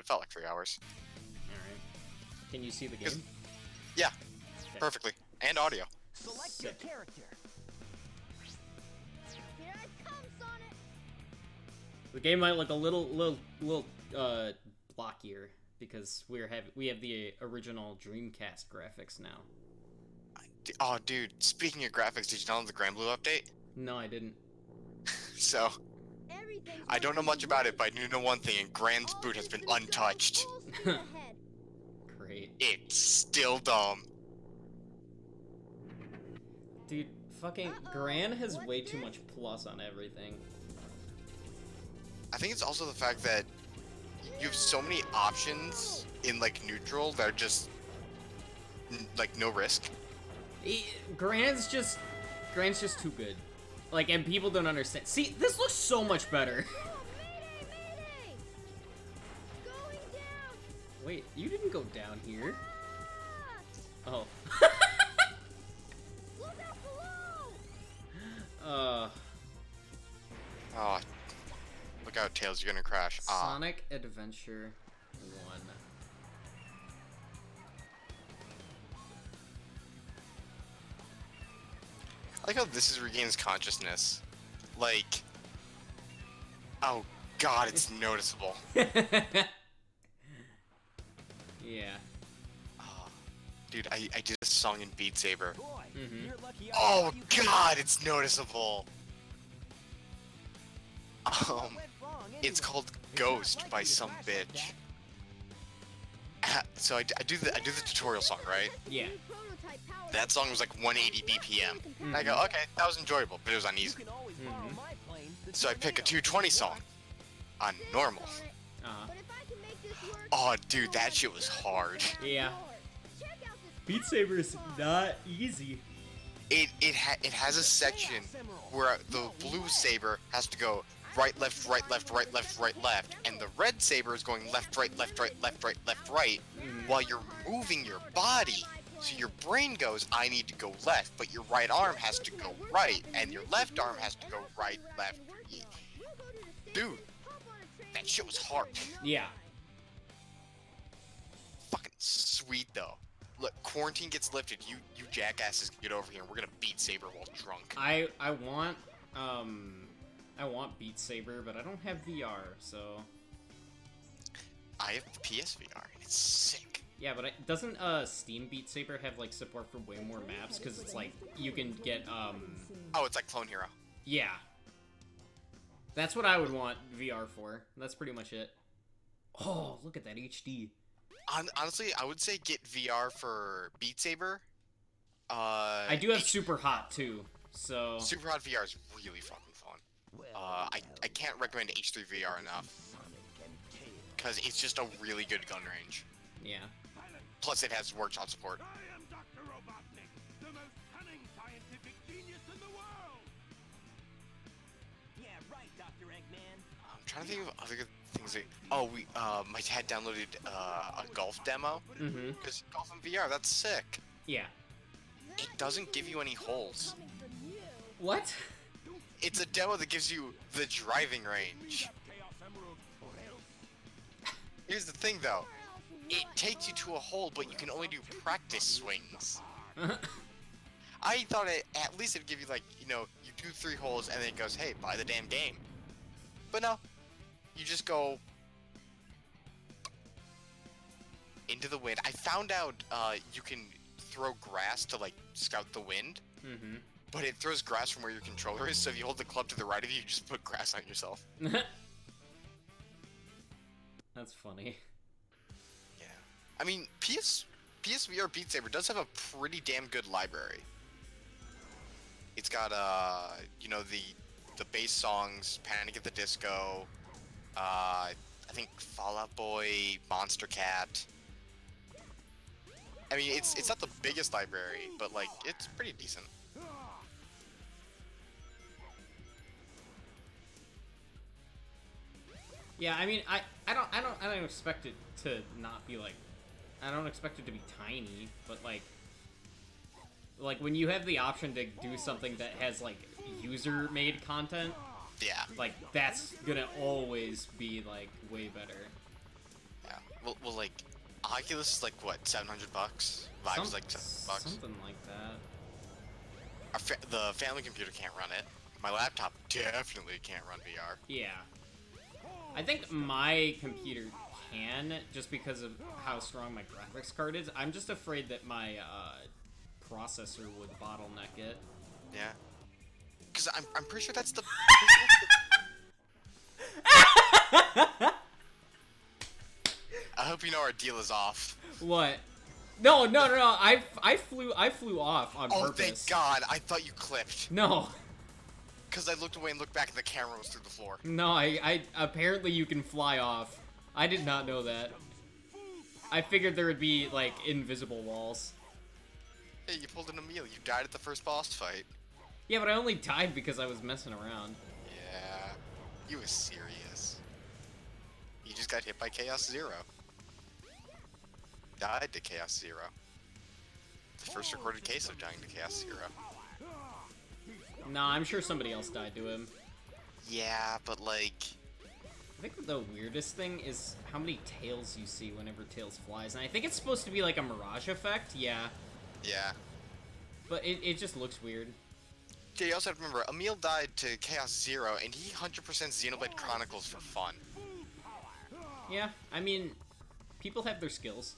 it felt like 3 hours. Alright. Can you see the game? Yeah, Okay. perfectly. And audio. Select your character. Here I come, Sonic. The game might look a little blockier because we have the original Dreamcast graphics now. Oh, dude, speaking of graphics, did you download the Grand Blue update? No, I didn't. So, I don't know much about it, but I do know one thing, and Grand's boot has been untouched. Great. It's still dumb. Dude, fucking Gran has way too much plus on everything. I think it's also the fact that you have so many options in, like, neutral that are just, like, no risk. Gran's just too good. Like, and people don't understand. See, this looks so much better. Mayday! Going down! Wait, you didn't go down here. Oh. Look out below! Oh, look out, Tails, you're gonna crash. Sonic Adventure 1. I like how this is regains consciousness. Like, oh god, it's noticeable. Yeah. Oh, dude, I did a song in Beat Saber. Boy, Mhm. you're lucky I Oh got you god, it's noticeable. What went wrong It's anyway? called It's not Ghost like by you to some crash like bitch. that. So I do the tutorial song, right? Yeah. That song was like 180 BPM. And I go, okay, that was enjoyable, but it was on You easy. can always borrow my plane. The So I pick a tornado. 220 song on normal. Uh-huh. Oh, dude, that shit was hard. Yeah. Beat Saber is not easy. It has a section where the blue saber has to go right, left, right, left, right, left, right, left, and the red saber is going left, right, left, right, left, right, left, right, while you're moving your body. So your brain goes, I need to go left, but your right arm has to go right, and your left arm has to go right, left. Dude, that shit was hard. Yeah. Fucking sweet though. Look, quarantine gets lifted. You jackasses get over here, and we're gonna beat Saber while drunk. I want Beat Saber, but I don't have VR, so I have PSVR, and it's sick. yeah. But doesn't Steam Beat Saber have like support for way more maps? Because it's like you can get Oh, it's like Clone Hero. yeah. That's what I would want VR for. That's pretty much it. Oh, look at that HD. Honestly, I would say get VR for Beat Saber. I do have Super Hot too, so Super Hot VR is really fucking fun. I can't recommend H3 VR enough because it's just a really good gun range. yeah. Plus, it has workshop support. I am Dr. Robotnik, the most cunning scientific genius in the world! Yeah, right, Dr. Eggman. I'm trying to think of other good things. My dad downloaded a golf demo Mm-hmm. because golf in VR, that's sick. Yeah. It doesn't give you any holes. What? It's a demo that gives you the driving range. Chaos Emerald, or else Here's the thing, though. It takes you to a hole, but you can only do practice swings. I thought at least it'd give you, like, you do 3 holes, and then it goes, hey, buy the damn game. But no. You just go into the wind. I found out you can throw grass to, like, scout the wind, Mm-hmm. but it throws grass from where your controller is, so if you hold the club to the right of you, you just put grass on yourself. That's funny. Yeah. I mean, PSVR Beat Saber does have a pretty damn good library. It's got, the bass songs, Panic at the Disco, I think Fall Out Boy, Monster Cat. I mean, it's not the biggest library, but, like, it's pretty decent. Yeah, I mean, I don't expect it to not be like, I don't expect it to be tiny, but like when you have the option to do something that has like user-made content, Yeah. like that's gonna always be like way better. Yeah. Well, like, Oculus is like what, $700? Vive's like $700. Something like that. The family computer can't run it. My laptop definitely can't run VR. Yeah. I think my computer can, just because of how strong my graphics card is. I'm just afraid that my processor would bottleneck it. Yeah. Because I'm pretty sure that's the... I hope you know our deal is off. What? No. I flew off on Oh, purpose. thank God. I thought you clipped. No. Because I looked away and looked back and the camera was through the floor. No, I apparently you can fly off. I did not know that. I figured there would be, like, invisible walls. Hey, you pulled an Emil. You died at the first boss fight. Yeah, but I only died because I was messing around. Yeah. You was serious. You just got hit by Chaos Zero. Died to Chaos Zero. The first recorded case of dying to Chaos Zero. Nah, I'm sure somebody else died to him. Yeah, but like... I think the weirdest thing is how many tails you see whenever Tails flies. And I think it's supposed to be like a mirage effect, yeah. Yeah. But it just looks weird. Yeah, you also have to remember, Emil died to Chaos Zero, and he 100% Xenoblade Chronicles for fun. Yeah, I mean, people have their skills.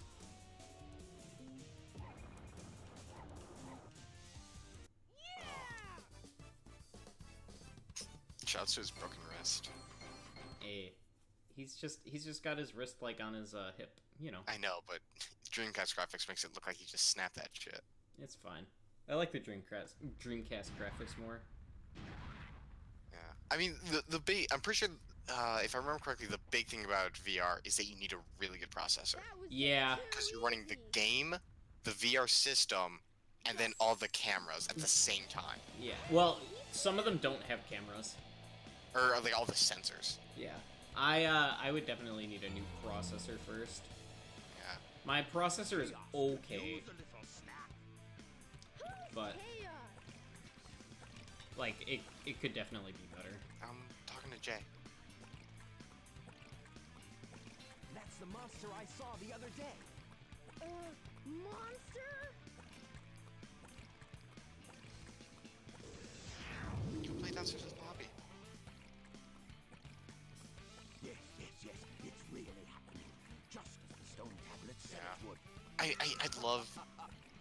Shouts to his broken wrist. Hey, he's just got his wrist like on his hip, you know. I know, but Dreamcast graphics makes it look like he just snapped that shit. It's fine. I like the Dreamcast graphics more. Yeah. I mean, the big... I'm pretty sure, if I remember correctly, the big thing about VR is that you need a really good processor. Yeah. Because you're running the game, the VR system, and then all the cameras at the same time. Yeah. Well, some of them don't have cameras. Or, like, all the sensors. Yeah. I would definitely need a new processor first. Yeah. My processor is okay, but like it could definitely be better. I'm talking to Jay. That's the monster I saw the other day. Monster? You can play downstairs in the lobby. Yes, it's really happening. Just as the stone tablet said Yeah. it would. I'd love,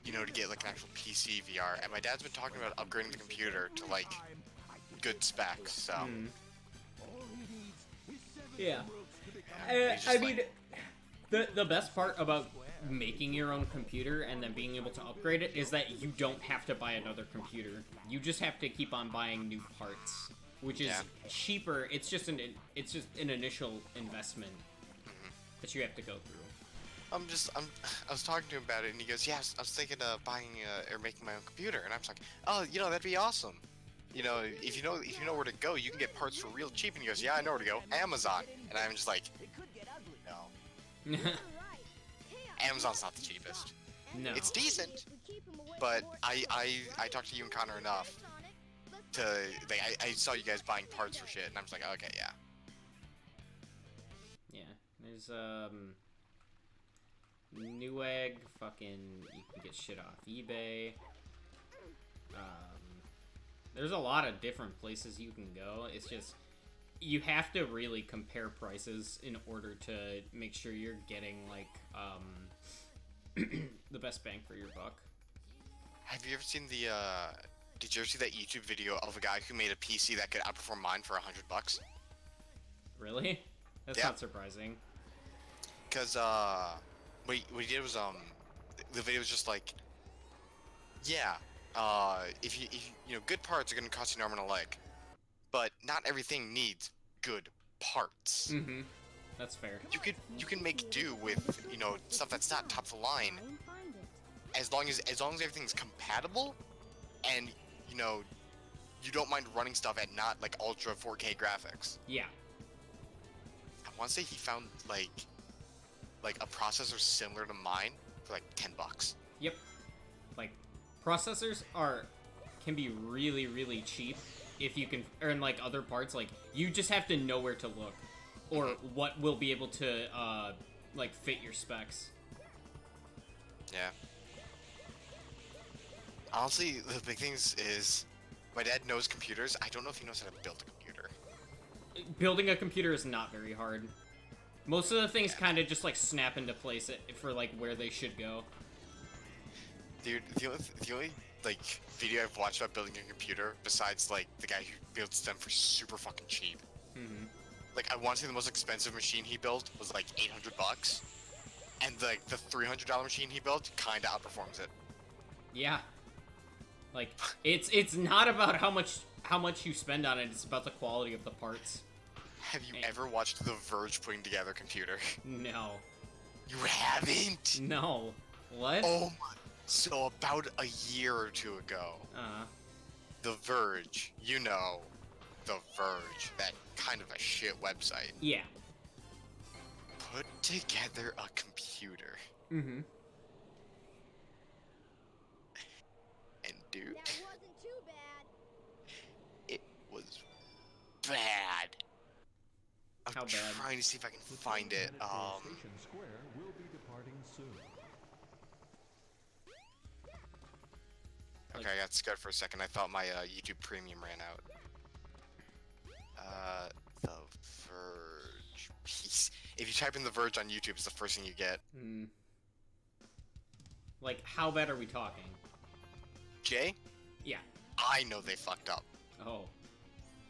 you know, to get like an actual PC VR, and my dad's been talking about upgrading the computer to like good specs. So All he needs is 7 Yeah. emeralds to become it's just I mean, the best part about making your own computer and then being able to upgrade it is that you don't have to buy another computer. You just have to keep on buying new parts, which is Yeah. cheaper. It's just an initial investment that you have to go through. I was talking to him about it, and he goes, "Yeah, I was thinking of buying or making my own computer," and I was like, "Oh, you know, that'd be awesome. You know, if you know where to go, you can get parts for real cheap." And he goes, "Yeah, I know where to go, Amazon." And I'm just like, It could get ugly. "No, You're right. Chaos Amazon's not the cheapest. No. It's decent, if we keep him away but from more I talked to you and Connor enough Sonic. Let's to like I saw you guys buying parts for shit, and I'm just like, okay, yeah." Yeah. There's Newegg, fucking, you can get shit off eBay. There's a lot of different places you can go. It's just, you have to really compare prices in order to make sure you're getting, like, the best bang for your buck. Have you ever seen the did you ever see that YouTube video of a guy who made a PC that could outperform mine for $100? Really? That's Yeah. not surprising. Cause what he did was the video was just like, yeah, if you know, good parts are gonna cost you an arm and a leg, but not everything needs good parts. Mm-hmm. That's fair. You can make do with, you know, stuff that's not top of the line, try and find it. as long as everything's compatible, and you know, you don't mind running stuff at not like ultra 4K graphics. Yeah. I want to say he found like a processor similar to mine for like $10. Yep. Like, processors can be really, really cheap if you can earn, like, other parts. Like, you just have to know where to look, or what will be able to like fit your specs. Yeah. Honestly, the big things is my dad knows computers. I don't know if he knows how to build a computer. Building a computer is not very hard. Most of the things kind of just like snap into place for like where they should go. Dude, the only like video I've watched about building a computer, besides like the guy who builds them for super fucking cheap. Like I want to say the most expensive machine he built was like $800, and like the $300 machine he built kind of outperforms it. Yeah. Like it's not about how much you spend on it. It's about the quality of the parts. Have you ever watched The Verge putting together a computer? No. You haven't? No. What? Oh my. So about a year or two ago, The Verge, you know, The Verge, that kind of a shit website, Yeah. put together a computer. Mm-hmm. And dude, That wasn't too bad. it was bad. I'm How bad? trying to see if I can find it. Station Square will be departing soon. Okay, I got scared for a second. I thought my YouTube Premium ran out. The Verge. Peace. If you type in The Verge on YouTube, it's the first thing you get. Like, how bad are we talking? Jay, Yeah. I know they fucked up. Oh.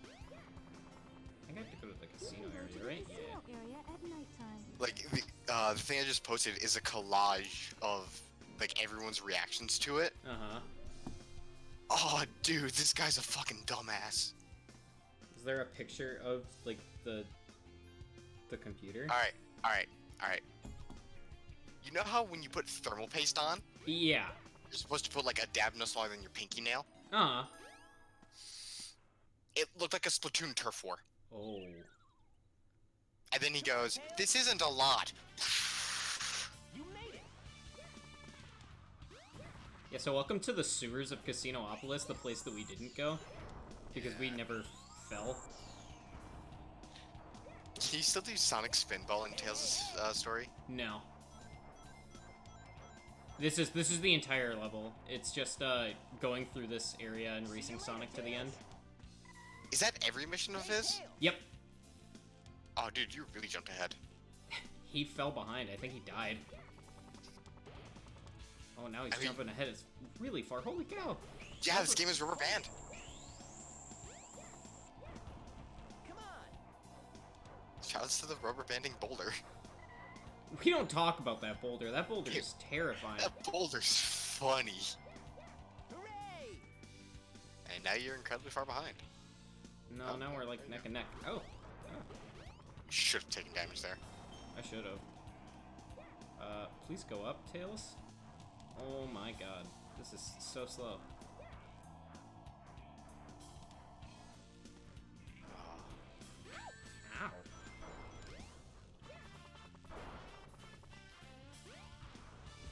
I think I have to go to the casino area, right? Yeah. Area at nighttime. Like, the thing I just posted is a collage of, like, everyone's reactions to it. Uh-huh. Oh, dude, this guy's a fucking dumbass. Is there a picture of, like, the computer? Alright. You know how when you put thermal paste on, Yeah. you're supposed to put, like, a dab no smaller than your pinky nail? Uh-huh. It looked like a Splatoon Turf War. Oh. And then he goes, this isn't a lot. You made it. Yeah, so welcome to the sewers of Casinopolis, the place that we didn't go. Because we never fell. Can you still do Sonic Spinball in Tails' story? No. This is the entire level. It's just going through this area and racing Sonic to the end. Is that every mission of his? Yep. Oh, dude, you really jumped ahead. He fell behind. I think he died. Oh, now he's I mean- jumping ahead. It's really far. Holy cow! Yeah, this game is rubber band. Come on. Shouts to the rubber banding boulder. We don't talk about that boulder. That boulder is terrifying. That boulder's funny. Hooray! And now you're incredibly far behind. No, now we're like neck and neck. Oh. You should have taken damage there. I should have. Please go up, Tails. Oh my god. This is so slow. Ow.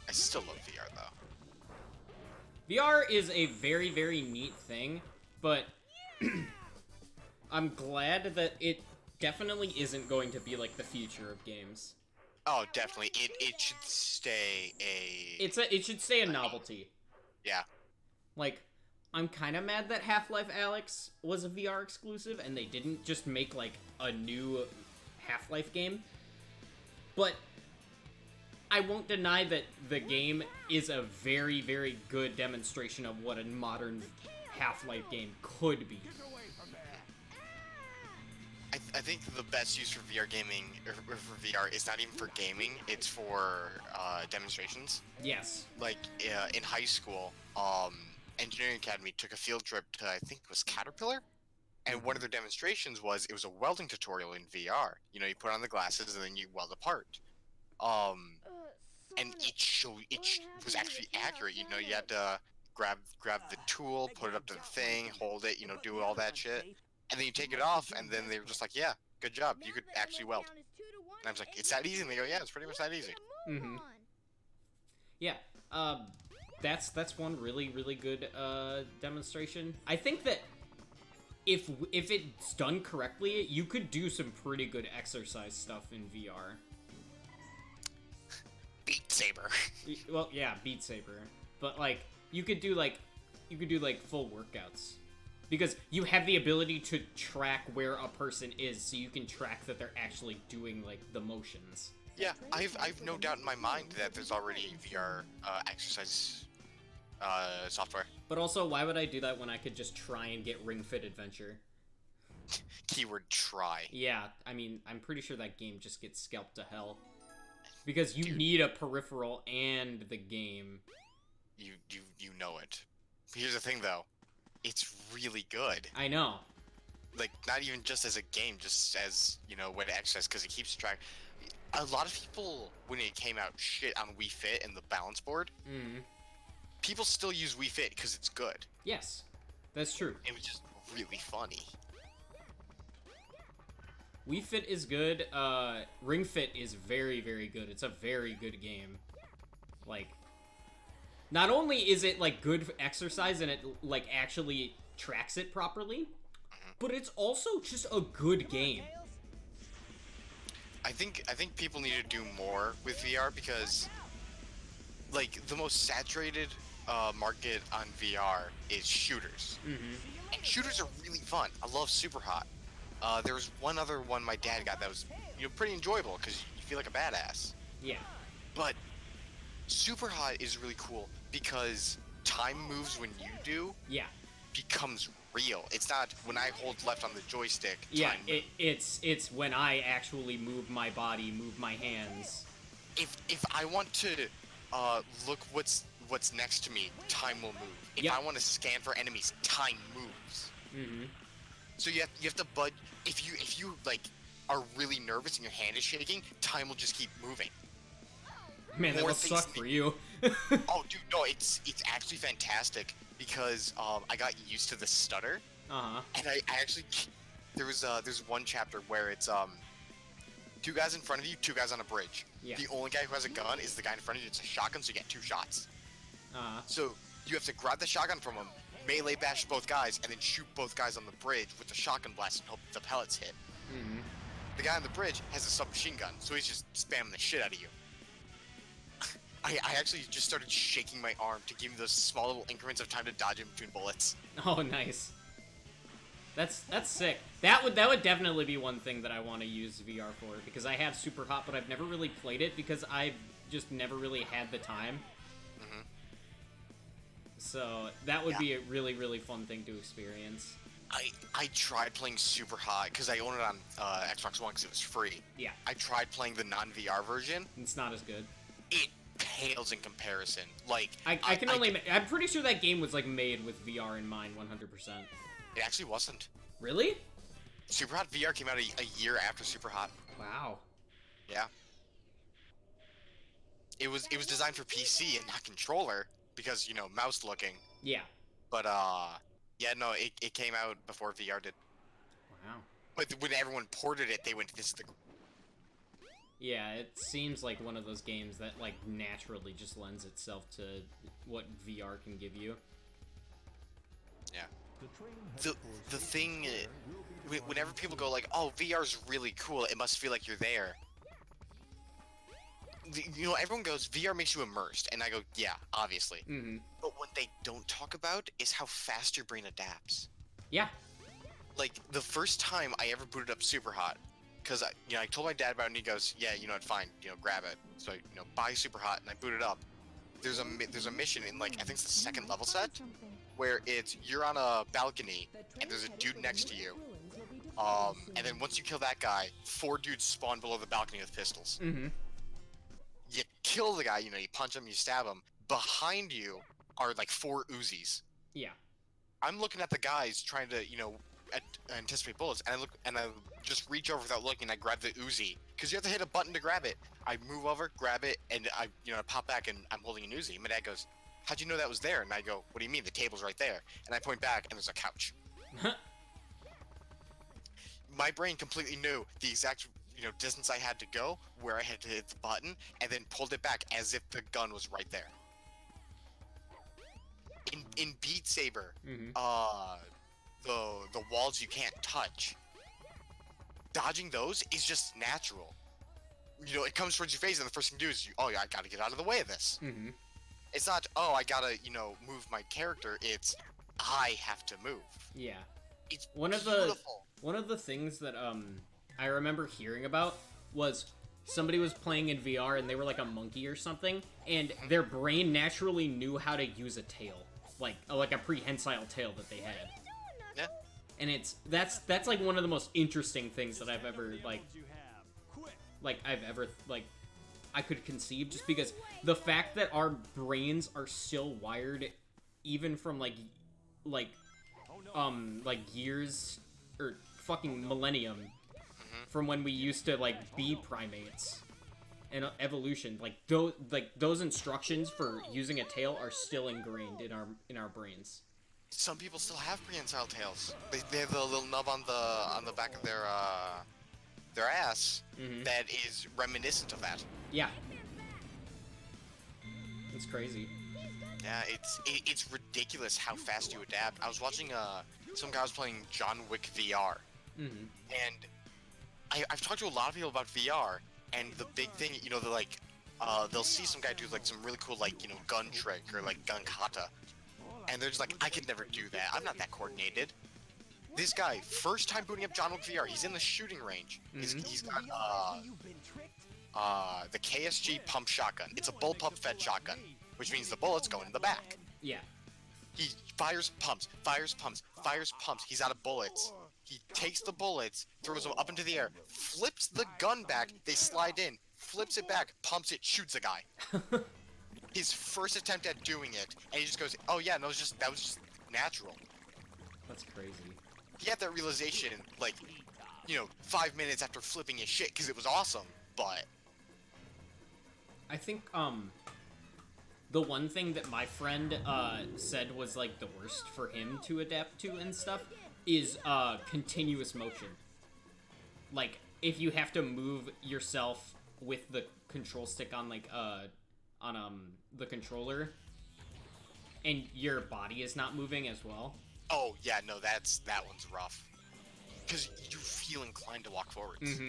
I still love VR though. VR is a very, very neat thing, but I'm glad that it definitely isn't going to be like the future of games. Oh, definitely. It should stay a... It should stay a novelty. Yeah. Like, I'm kind of mad that Half-Life Alyx was a VR exclusive and they didn't just make like a new Half-Life game. But I won't deny that the game is a very, very good demonstration of what a modern Half-Life game could be. I think the best use for VR gaming, or for VR, is not even for gaming, it's for demonstrations. Yes. Like, in high school, Engineering Academy took a field trip to, I think it was Caterpillar? And one of their demonstrations was, it was a welding tutorial in VR. You know, you put on the glasses and then you weld a part. And it was actually accurate. You know, you had to grab the tool, put it up to the thing, hold it, you know, do all that shit. And then you take it off, and then they were just like, yeah, good job, you could actually weld. And I was like, it's that easy? And they go, yeah, it's pretty much that easy. Mm-hmm. Yeah, that's one really, really good demonstration. I think that if it's done correctly, you could do some pretty good exercise stuff in VR. Saber. Well, yeah, Beat Saber. But like you could do like full workouts. Because you have the ability to track where a person is, so you can track that they're actually doing like the motions. Yeah, I've no doubt in my mind that there's already VR exercise software. But also, why would I do that when I could just try and get Ring Fit Adventure? Keyword try. Yeah, I mean, I'm pretty sure that game just gets scalped to hell. Because you need a peripheral and the game. You know it. Here's the thing, though. It's really good. I know. Like, not even just as a game, just as, you know, way to exercise, because it keeps track. A lot of people, when it came out, shit on Wii Fit and the balance board. Mm-hmm. People still use Wii Fit because it's good. Yes, that's true. It was just really funny. Wii Fit is good. Ring Fit is very, very good. It's a very good game. Like, not only is it like good exercise and it like actually tracks it properly, but it's also just a good game. I think people need to do more with VR because, like, the most saturated market on VR is shooters. Mm-hmm. And shooters are really fun. I love Super Hot. There was one other one my dad got that was, you know, pretty enjoyable because you feel like a badass. Yeah. But Super Hot is really cool because time moves when you do Yeah. becomes real. It's not when I hold left on the joystick. Yeah. Time moves. It's when I actually move my body, move my hands. If I want to look what's next to me, time will move. If Yep. I want to scan for enemies, time moves. Mm-hmm. So you have to bud. If you like are really nervous and your hand is shaking, time will just keep moving. Man, that More must things suck to- for you. Oh, dude, no, it's actually fantastic because I got used to the stutter, Uh-huh. and I actually there's one chapter where it's two guys in front of you, two guys on a bridge. Yeah. The only guy who has a gun is the guy in front of you. It's a shotgun, so you get two shots. Uh-huh. So you have to grab the shotgun from him, melee bash both guys, and then shoot both guys on the bridge with the shotgun blast and hope the pellets hit. Mm-hmm. The guy on the bridge has a submachine gun, so he's just spamming the shit out of you. I actually just started shaking my arm to give me those small little increments of time to dodge in between bullets. Oh, nice. That's sick. That would definitely be one thing that I want to use VR for, because I have Super Hot, but I've never really played it because I've just never really had the time. Mm-hmm. So that would be a really, really fun thing to experience. I tried playing Super Hot because I own it on Xbox One because it was free. Yeah. I tried playing the non-VR version. It's not as good. It pales in comparison. Like I can only... I'm pretty sure that game was, like, made with VR in mind 100%. It actually wasn't. Really? Super Hot VR came out a year after Super Hot. Wow. Yeah. It was designed for PC and not controller because, you know, mouse looking. Yeah. But yeah, no, it came out before VR did. Wow. But when everyone ported it, they went, this is the... Yeah, it seems like one of those games that, like, naturally just lends itself to what VR can give you. Yeah. The thing, whenever people go like, oh, VR's really cool, it must feel like you're there. You know, everyone goes, VR makes you immersed, and I go, yeah, obviously. Mm-hmm. But what they don't talk about is how fast your brain adapts. Yeah. Like, the first time I ever booted up Super Hot, because I told my dad about it, and he goes, yeah, you know, fine, you know, grab it. So I, you know, buy Super Hot, and I boot it up. There's a mission in, like, I think it's the second level set, where it's, you're on a balcony, and there's a dude next to you. And then once you kill that guy, 4 dudes spawn below the balcony with pistols. Mm-hmm. You kill the guy, you know, you punch him, you stab him. Behind you are, like, 4 Uzis. Yeah. I'm looking at the guys trying to, you know, anticipate bullets, and I just reach over without looking, and I grab the Uzi. Because you have to hit a button to grab it. I move over, grab it, and I pop back, and I'm holding an Uzi. My dad goes, how'd you know that was there? And I go, what do you mean? The table's right there. And I point back, and there's a couch. My brain completely knew the exact, you know, distance I had to go, where I had to hit the button, and then pulled it back as if the gun was right there. In Beat Saber, Mm-hmm. The walls you can't touch, dodging those is just natural. you know, it comes towards your face, and the first thing you do is, oh yeah, I gotta get out of the way of this. Mm-hmm. It's not, oh, I gotta, you know, move my character. It's, I have to move. Yeah. It's One of the things that I remember hearing about was somebody was playing in VR and they were like a monkey or something, and their brain naturally knew how to use a tail, like a prehensile tail that they had. Yeah. And that's like one of the most interesting things that I've ever I could conceive, just because the fact that our brains are still wired even from like years or fucking millennium from when we used to like be primates and evolution, like those instructions for using a tail are still ingrained in our brains. Some people still have prehensile tails. They have the little nub on the back of their ass that is reminiscent of that. Yeah. It's crazy. Yeah, it's ridiculous how fast you adapt. I was watching some guy was playing John Wick VR, and I've talked to a lot of people about VR, and the big thing, you know, they'll see some guy do like some really cool, like, you know, gun trick or like gun kata, and they're just like, I could never do that. I'm not that coordinated. This guy, first time booting up John Wick VR, he's in the shooting range. He's got the KSG pump shotgun. It's a bullpup fed shotgun, which means the bullets go in the back. Yeah. He fires pumps, fires pumps, fires pumps. He's out of bullets. He takes the bullets, throws them up into the air, flips the gun back, they slide in, flips it back, pumps it, shoots a guy. His first attempt at doing it, and he just goes, oh yeah, no, that was just natural. That's crazy. He had that realization, like, you know, 5 minutes after flipping his shit, because it was awesome, but... I think, the one thing that my friend, said was, like, the worst for him to adapt to and stuff is, continuous motion. Like, if you have to move yourself with the control stick on, like, the controller, and your body is not moving as well. Oh, yeah, no, that one's rough. Because you feel inclined to walk forwards.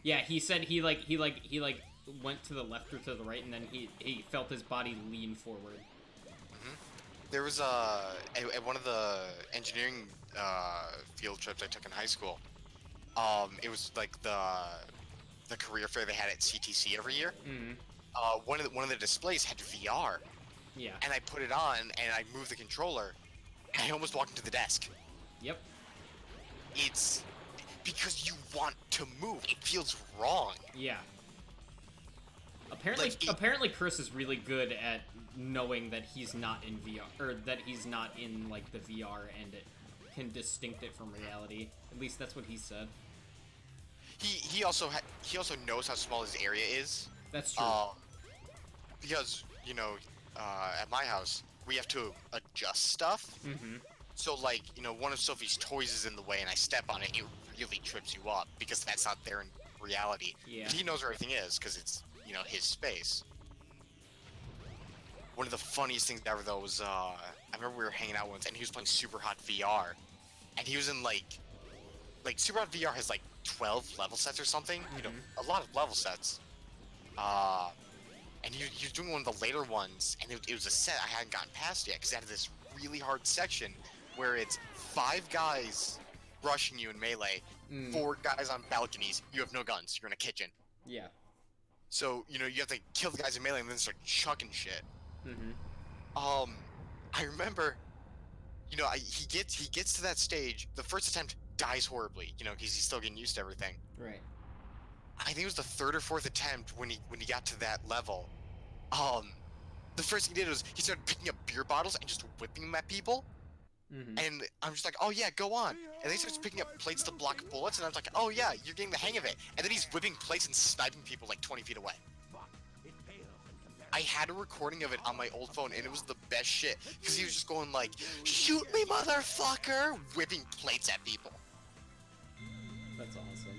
Yeah, he said he went to the left or to the right, and then he felt his body lean forward. There was at one of the engineering field trips I took in high school. It was like the career fair they had at CTC every year. One of the displays had VR. Yeah. And I put it on and I moved the controller, and I almost walked into the desk. Yep. It's because you want to move. It feels wrong. Yeah. Apparently Chris is really good at knowing that he's not in VR, or that he's not in, like, the VR, and it can distinct it from reality. At least that's what he said. He also knows how small his area is. That's true. Because, you know, at my house, we have to adjust stuff. So, like, you know, one of Sophie's toys is in the way and I step on it, it really trips you up because that's not there in reality. Yeah. But he knows where everything is because it's, you know, his space. One of the funniest things ever, though, was, I remember we were hanging out once and he was playing Super Hot VR. And he was in, like Super Hot VR has, like, 12 level sets or something. You know, a lot of level sets. And he was doing one of the later ones, and it was a set I hadn't gotten past yet, because it had this really hard section where it's 5 guys rushing you in melee, 4 guys on balconies, you have no guns, you're in a kitchen. Yeah. So, you know, you have to kill the guys in melee and then start chucking shit. I remember, you know, he gets to that stage, the first attempt dies horribly, you know, because he's still getting used to everything. Right. I think it was the 3rd or 4th attempt when he got to that level. The first thing he did was he started picking up beer bottles and just whipping them at people. And I'm just like, oh yeah, go on. And then he starts picking up plates to block bullets, and I was like, oh yeah, you're getting the hang of it. And then he's whipping plates and sniping people like 20 feet away. I had a recording of it on my old phone, and it was the best shit. Because he was just going like, shoot me, motherfucker! Whipping plates at people. That's awesome.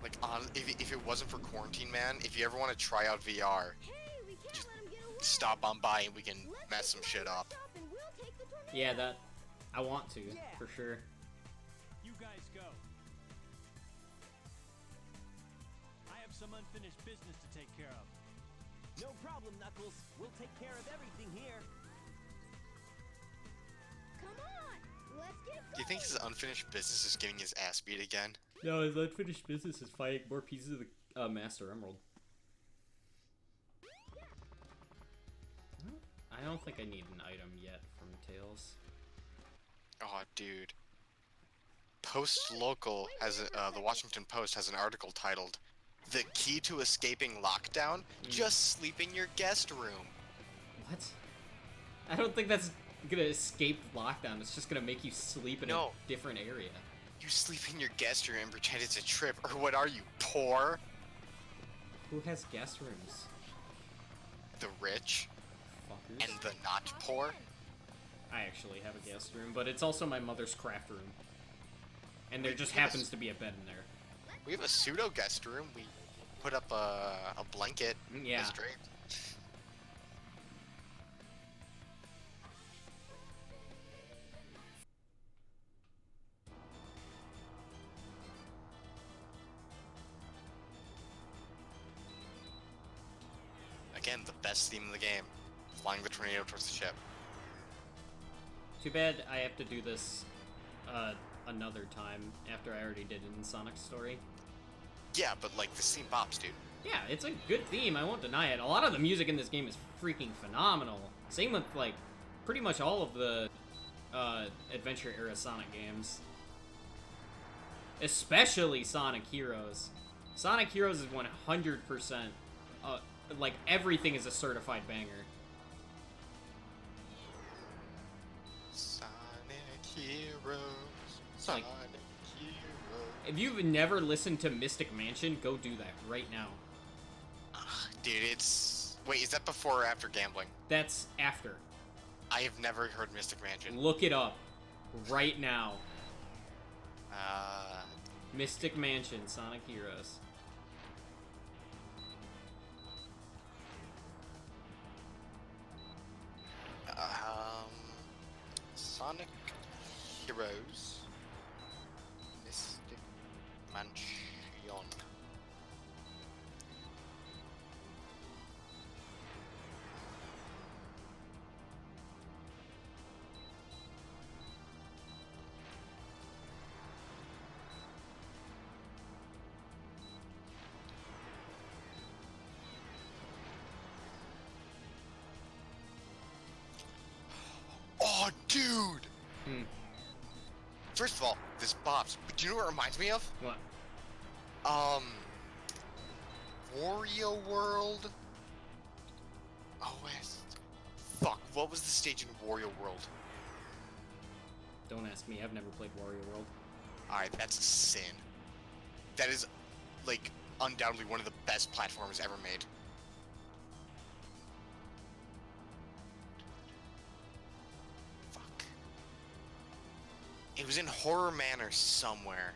Like, if it wasn't for quarantine, man, if you ever want to try out VR, just stop on by and we can mess some shit up. Yeah, I want to, for sure. go. I have some unfinished business to take care of. No problem, Knuckles. We'll take care of everything here. Come on, let's get Do you think his unfinished business is getting his ass beat again? No, his unfinished business is finding more pieces of the Master Emerald. I don't think I need an item yet from Tails. Oh, dude. Post Local has the Washington Post has an article titled "The Key to Escaping Lockdown: Just Sleep in Your Guest Room." What? I don't think that's gonna escape lockdown. It's just gonna make you sleep in a different area. You sleep in your guest room and pretend it's a trip, or what are you, poor? Who has guest rooms? The rich Fuckers. and the not poor. I actually have a guest room, but it's also my mother's craft room. And there just happens to be a bed in there. We have a pseudo guest room. We put up a blanket. Yeah. As draped. Again, the best theme in the game. Flying the tornado towards the ship. Too bad I have to do this another time after I already did it in Sonic's story. Yeah, but like the theme bops, dude. Yeah, it's a good theme, I won't deny it. A lot of the music in this game is freaking phenomenal. Same with, like, pretty much all of the Adventure-era Sonic games. Especially Sonic Heroes. Sonic Heroes is 100%, like, everything is a certified banger. Sonic Heroes. Sonic Heroes. If you've never listened to Mystic Mansion, go do that right now. Dude, it's... Wait, is that before or after gambling? That's after. I have never heard Mystic Mansion. Look it up right now. Uh... Mystic Mansion, Sonic Heroes. Sonic Heroes. Mystic Mansion. Oh, dude! First of all, this bops. But do you know what it reminds me of? What? Wario World? Oh, fuck, what was the stage in Wario World? Don't ask me, I've never played Wario World. Alright, that's a sin. That is, like, undoubtedly one of the best platformers ever made. Fuck. It was in Horror Manor somewhere.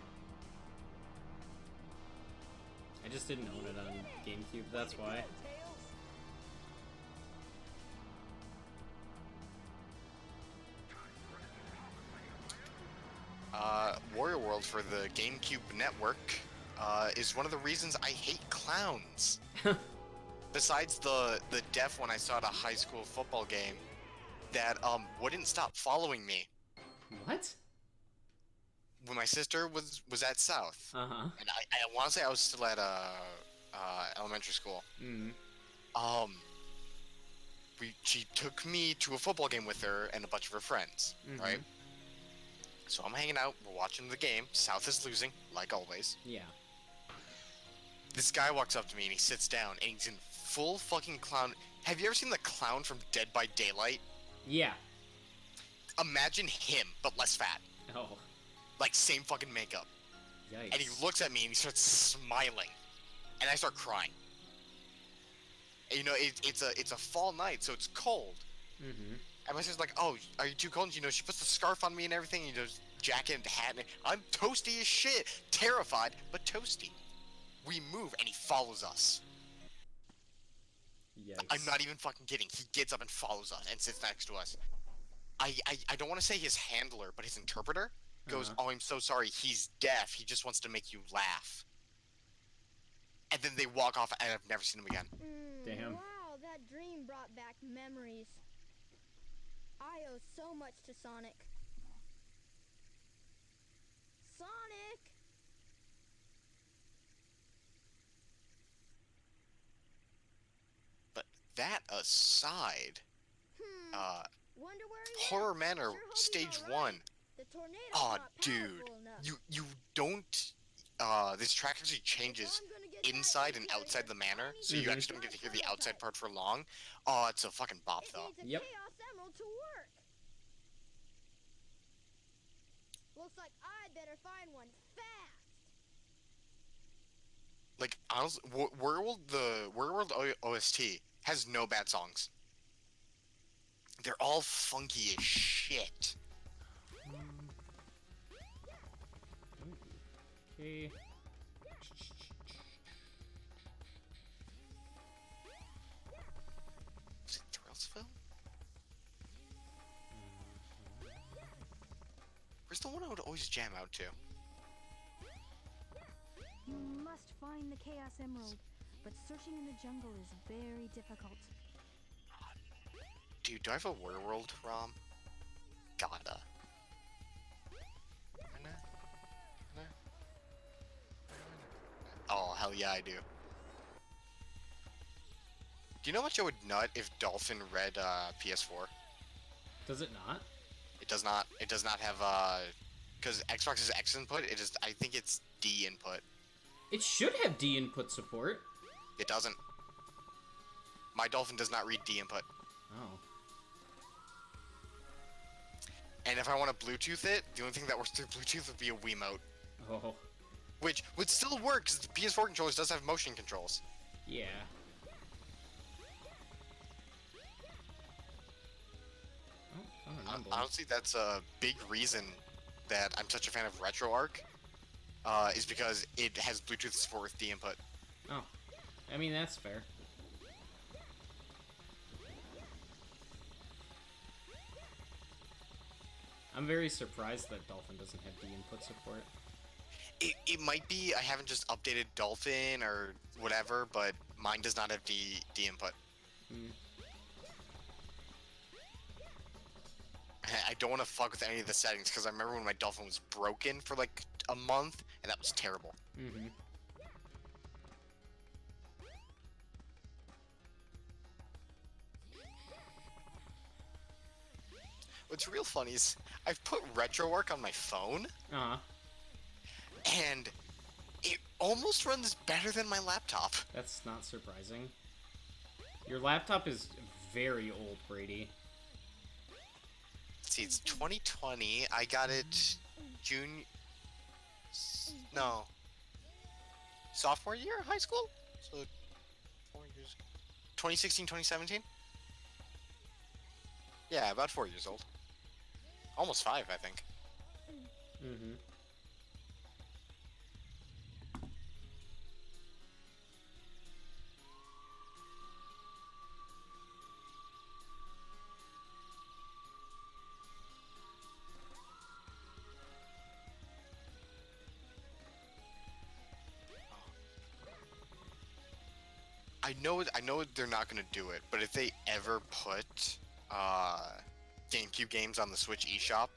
I just didn't own it on GameCube, that's why. Wario World for the GameCube network is one of the reasons I hate clowns. Besides the deaf one I saw at a high school football game that wouldn't stop following me. What? When my sister was at South, Uh-huh. and I want to say I was still at elementary school. She took me to a football game with her and a bunch of her friends, right? So I'm hanging out, we're watching the game. South is losing, like always. Yeah. This guy walks up to me and he sits down and he's in full fucking clown. Have you ever seen the clown from Dead by Daylight? Yeah. Imagine him, but less fat. Oh. Like, same fucking makeup. Yikes. And he looks at me and he starts smiling. And I start crying. And, you know, it's a fall night, so it's cold. And my sister's like, oh, are you too cold? And, you know, she puts the scarf on me and everything, you know, jacket and hat. And I'm toasty as shit. Terrified, but toasty. We move and he follows us. Yikes. I'm not even fucking kidding. He gets up and follows us and sits next to us. I don't want to say his handler, but his interpreter. goes, Uh-huh. "Oh, I'm so sorry. He's deaf. He just wants to make you laugh." And then they walk off, and I've never seen him again. Damn. Wow, that dream brought back memories. I owe so much to Sonic. Sonic! But that aside, Wonder where he Horror went? Manor Sure hope he's Stage all right. 1. The tornado's Aw, not dude, powerful enough. you don't. This track actually changes I'm gonna get that inside and nuclear outside the manor, so you Mhm. actually don't get to hear the outside part for long. Oh, it's a fucking bop It though. needs a Yep. Chaos Emerald to work. Looks like I better find one fast. Like honestly, the Wario World OST has no bad songs. They're all funky as shit. Okay. Is it Thrillsville? Where's the one I would always jam out to? You must find the Chaos Emerald, but searching in the jungle is very difficult. Dude, do I have a Wario World ROM? Gotta. Oh, hell yeah, I do. Do you know how much I would nut if Dolphin read PS4? Does it not? It does not. It does not have because Xbox is X input. It is. I think it's D input. It should have D input support. It doesn't. My Dolphin does not read D input. Oh. And if I want to Bluetooth it, the only thing that works through Bluetooth would be a Wiimote, Oh. which would still work because the PS4 controllers does have motion controls. Yeah. Oh, found an envelope. Honestly, that's a big reason that I'm such a fan of RetroArch, is because it has Bluetooth support with D input. Oh. I mean, that's fair. I'm very surprised that Dolphin doesn't have D input support. It might be I haven't just updated Dolphin or whatever, but mine does not have D input. Hmm. I don't want to fuck with any of the settings because I remember when my Dolphin was broken for like a month, and that was terrible. Mm-hmm. What's real funny is I've put RetroArch on my phone, Uh-huh. and it almost runs better than my laptop. That's not surprising. Your laptop is very old, Brady. Let's see, it's 2020. I got it no, sophomore year of high school? So 4 years. 2016, 2017? Yeah, about 4 years old. Almost 5, I think. Mm-hmm. I know they're not gonna do it, but if they ever put GameCube games on the Switch eShop,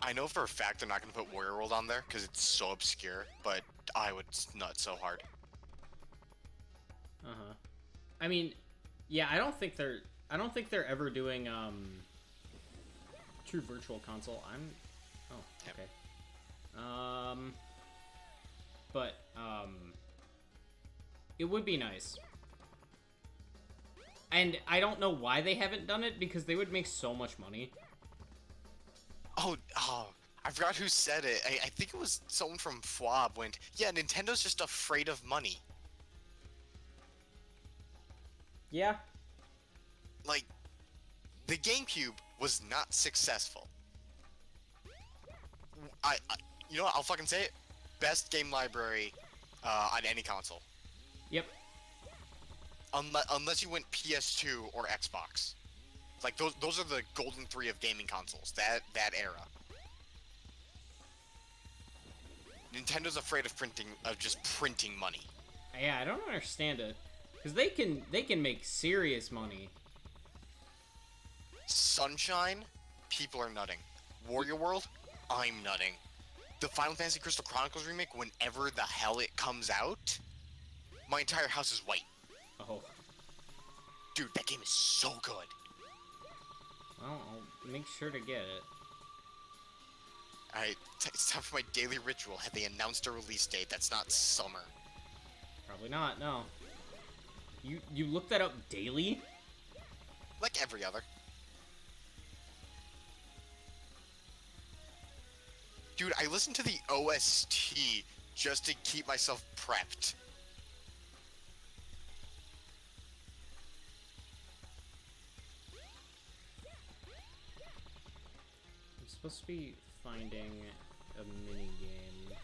I know for a fact they're not gonna put Wario World on there because it's so obscure, but I would nut so hard. Uh-huh. I mean, yeah, I don't think they're ever doing true virtual console. Yep. Okay. But it would be nice. And I don't know why they haven't done it, because they would make so much money. Oh, I forgot who said it. I think it was someone from FWAB went, yeah, Nintendo's just afraid of money. Yeah. Like, the GameCube was not successful. You know what, I'll fucking say it. Best game library on any console. Yep. Unless you went PS2 or Xbox. Like those are the golden three of gaming consoles. That era. Nintendo's afraid of just printing money. Yeah, I don't understand it, because they can make serious money. Sunshine, people are nutting. Wario World, I'm nutting. The Final Fantasy Crystal Chronicles remake, whenever the hell it comes out, my entire house is white. Oh. Dude, that game is so good. Well, I'll make sure to get it. Alright, it's time for my daily ritual. Have they announced a release date? That's not summer. Probably not, no. You look that up daily? Like every other. Dude, I listen to the OST just to keep myself prepped. I'm supposed to be finding a mini game.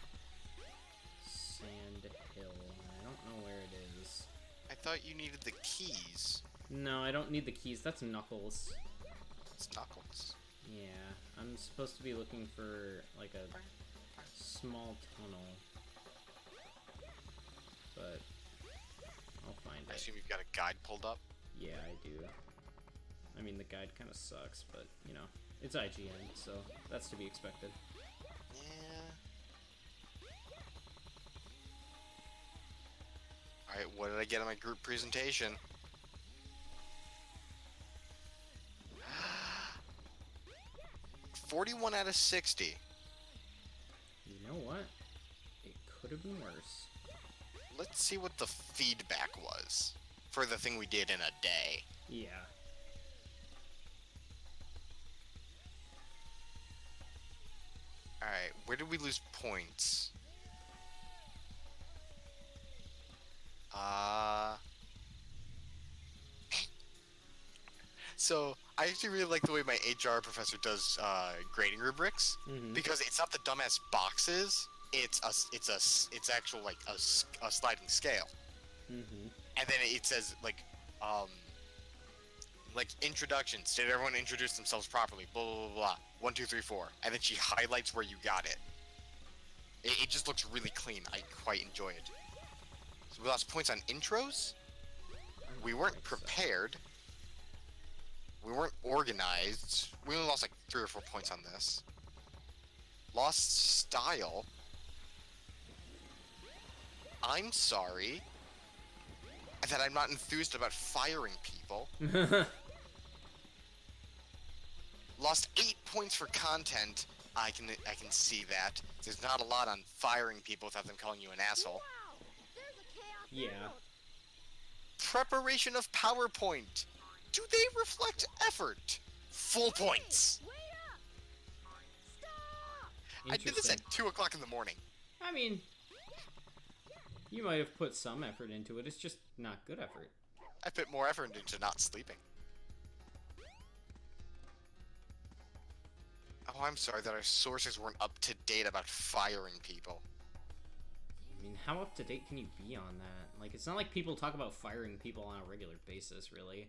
Sand Hill. I don't know where it is. I thought you needed the keys. No, I don't need the keys. That's Knuckles. It's Knuckles. Yeah, I'm supposed to be looking for, like, a small tunnel. But I'll find I it. assume you've got a guide pulled up. Yeah, I do. I mean, the guide kind of sucks, but, you know, it's IGN, so that's to be expected. Yeah. Alright, what did I get on my group presentation? 41 out of 60. You know what? It could have been worse. Let's see what the feedback was for the thing we did in a day. Yeah. Alright, where did we lose points? So, I actually really like the way my HR professor does grading rubrics, because it's not the dumbass boxes, it's actual, like, a sliding scale. And then it says, like introductions. Did everyone introduce themselves properly? Blah, blah, blah, blah. 1, 2, 3, 4. And then she highlights where you got it. It just looks really clean. I quite enjoy it. So we lost points on intros. We weren't prepared. We weren't organized. We only lost like 3 or 4 points on this. Lost style. I'm sorry that I'm not enthused about firing people. Lost 8 points for content. I can see that. There's not a lot on firing people without them calling you an asshole. Wow! There's a chaos Yeah. emerald. Preparation of PowerPoint. Do they reflect effort? Full points. Wait up! Stop! I did this at 2 o'clock in the morning. I mean, you might have put some effort into it. It's just not good effort. I put more effort into not sleeping. Oh, I'm sorry that our sources weren't up to date about firing people. I mean, how up to date can you be on that? Like, it's not like people talk about firing people on a regular basis, really.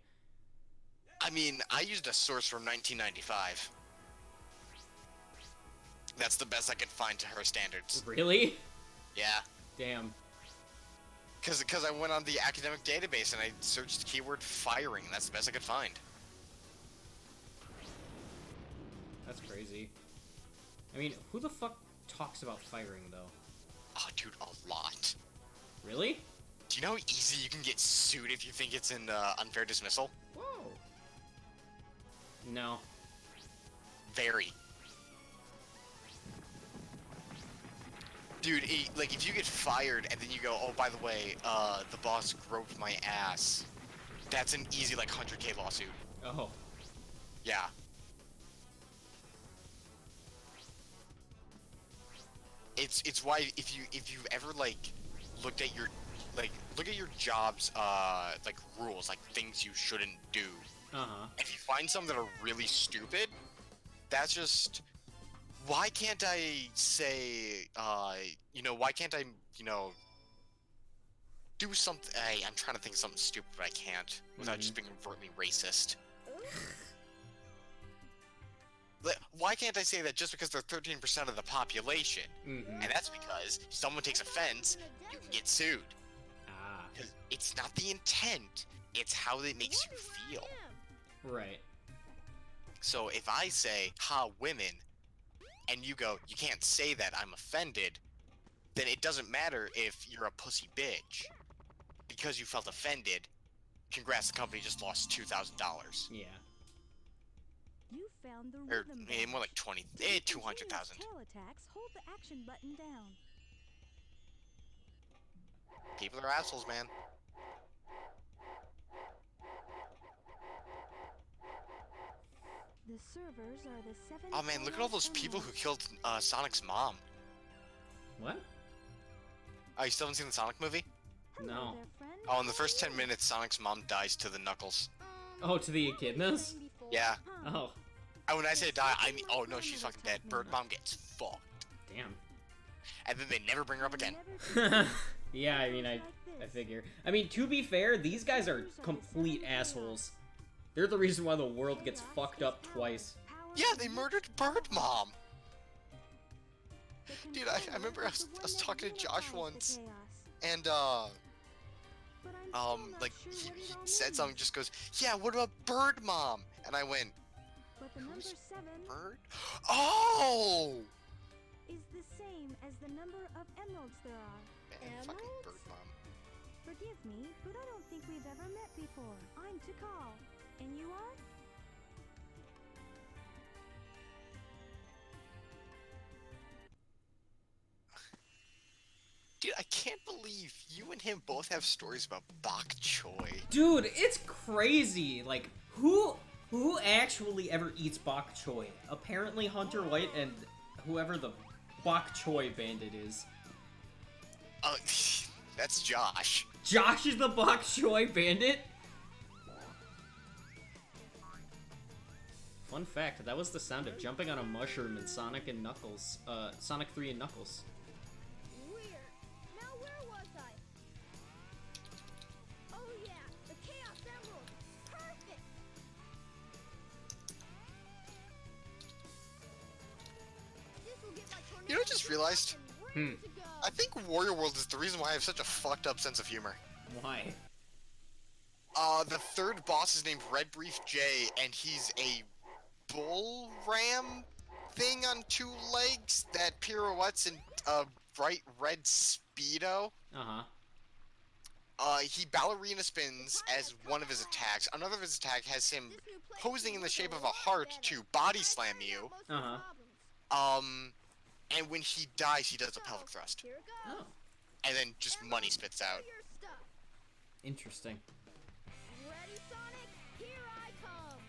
I mean, I used a source from 1995. That's the best I could find to her standards. Really? Yeah. Damn. Because I went on the academic database and I searched the keyword firing, and that's the best I could find. That's crazy. I mean, who the fuck talks about firing, though? Oh, dude, a lot. Really? Do you know how easy you can get sued if you think it's an unfair dismissal? Whoa. No. Very. Dude, like, if you get fired and then you go, oh, by the way, the boss groped my ass, that's an easy, like, 100K lawsuit. Oh. Yeah. It's why if you've ever, like, looked at your, like, look at your job's, like, rules, like, things you shouldn't do. Uh-huh. If you find some that are really stupid, that's just... Why can't I say, you know, why can't I, you know, do something... I'm trying to think of something stupid, but I can't, without just being overtly racist. Why can't I say that just because they're 13% of the population? Mm-hmm. And that's because if someone takes offense, you can get sued. Ah, Because it's not the intent, it's how it makes you feel. right. So if I say, ha, women, and you go, you can't say that, I'm offended, then it doesn't matter if you're a pussy bitch. Because you felt offended, congrats, the company just lost $2,000. You Yeah. found the Or rhythm more badge. like 20, To do 200,000. continuous tail attacks, hold the action button down. People are assholes, man. The servers are the 7 Oh man, look at all those people who killed Sonic's mom. What? Oh, you still haven't seen the Sonic movie? Hello No. there, friend. Oh, in the first 10 minutes, Sonic's mom dies to the Knuckles. Oh, to the echidnas? Yeah. Huh. Oh, And when I say die, I mean, oh no, she's fucking dead. Bird Mom gets fucked. damn. And then they never bring her up again. Yeah, I mean, I figure. I mean, to be fair, these guys are complete assholes. They're the reason why the world gets fucked up twice. Yeah, they murdered Bird Mom! Dude, I remember I was talking to Josh once, and, like, he said something, just goes, yeah, what about Bird Mom? And I went, But the number Who's 7 Bird? Oh! is the same as the number of emeralds there are. Man, fucking Bird Mom. Forgive me, but I don't think we've ever met before. I'm Tikal. And you are? Dude, I can't believe you and him both have stories about bok choy. Dude, it's crazy. Like, who actually ever eats bok choy? Apparently Hunter White and whoever the bok choy bandit is. That's Josh. Josh is the bok choy bandit? Fun fact, that was the sound of jumping on a mushroom in Sonic and Knuckles. Sonic 3 and Knuckles. Weird. Now where was I? Oh yeah, the Chaos Emerald. Perfect. This will get my tornado You know, I just realized? ready to go. I think Wario World is the reason why I have such a fucked up sense of humor. Why? The third boss is named Red Brief J, and he's a bull ram thing on 2 legs that pirouettes in a bright red speedo. Uh-huh. He ballerina spins as one of his attacks. Another of his attack has him This new place posing in the looks shape a of a lot heart better. to body I slam figured you. out most of the Uh-huh. problems. And when he dies, he does a pelvic So, thrust. Here it goes. Oh, And then just money spits out. Your stuff. interesting. Ready, Sonic? Here I come.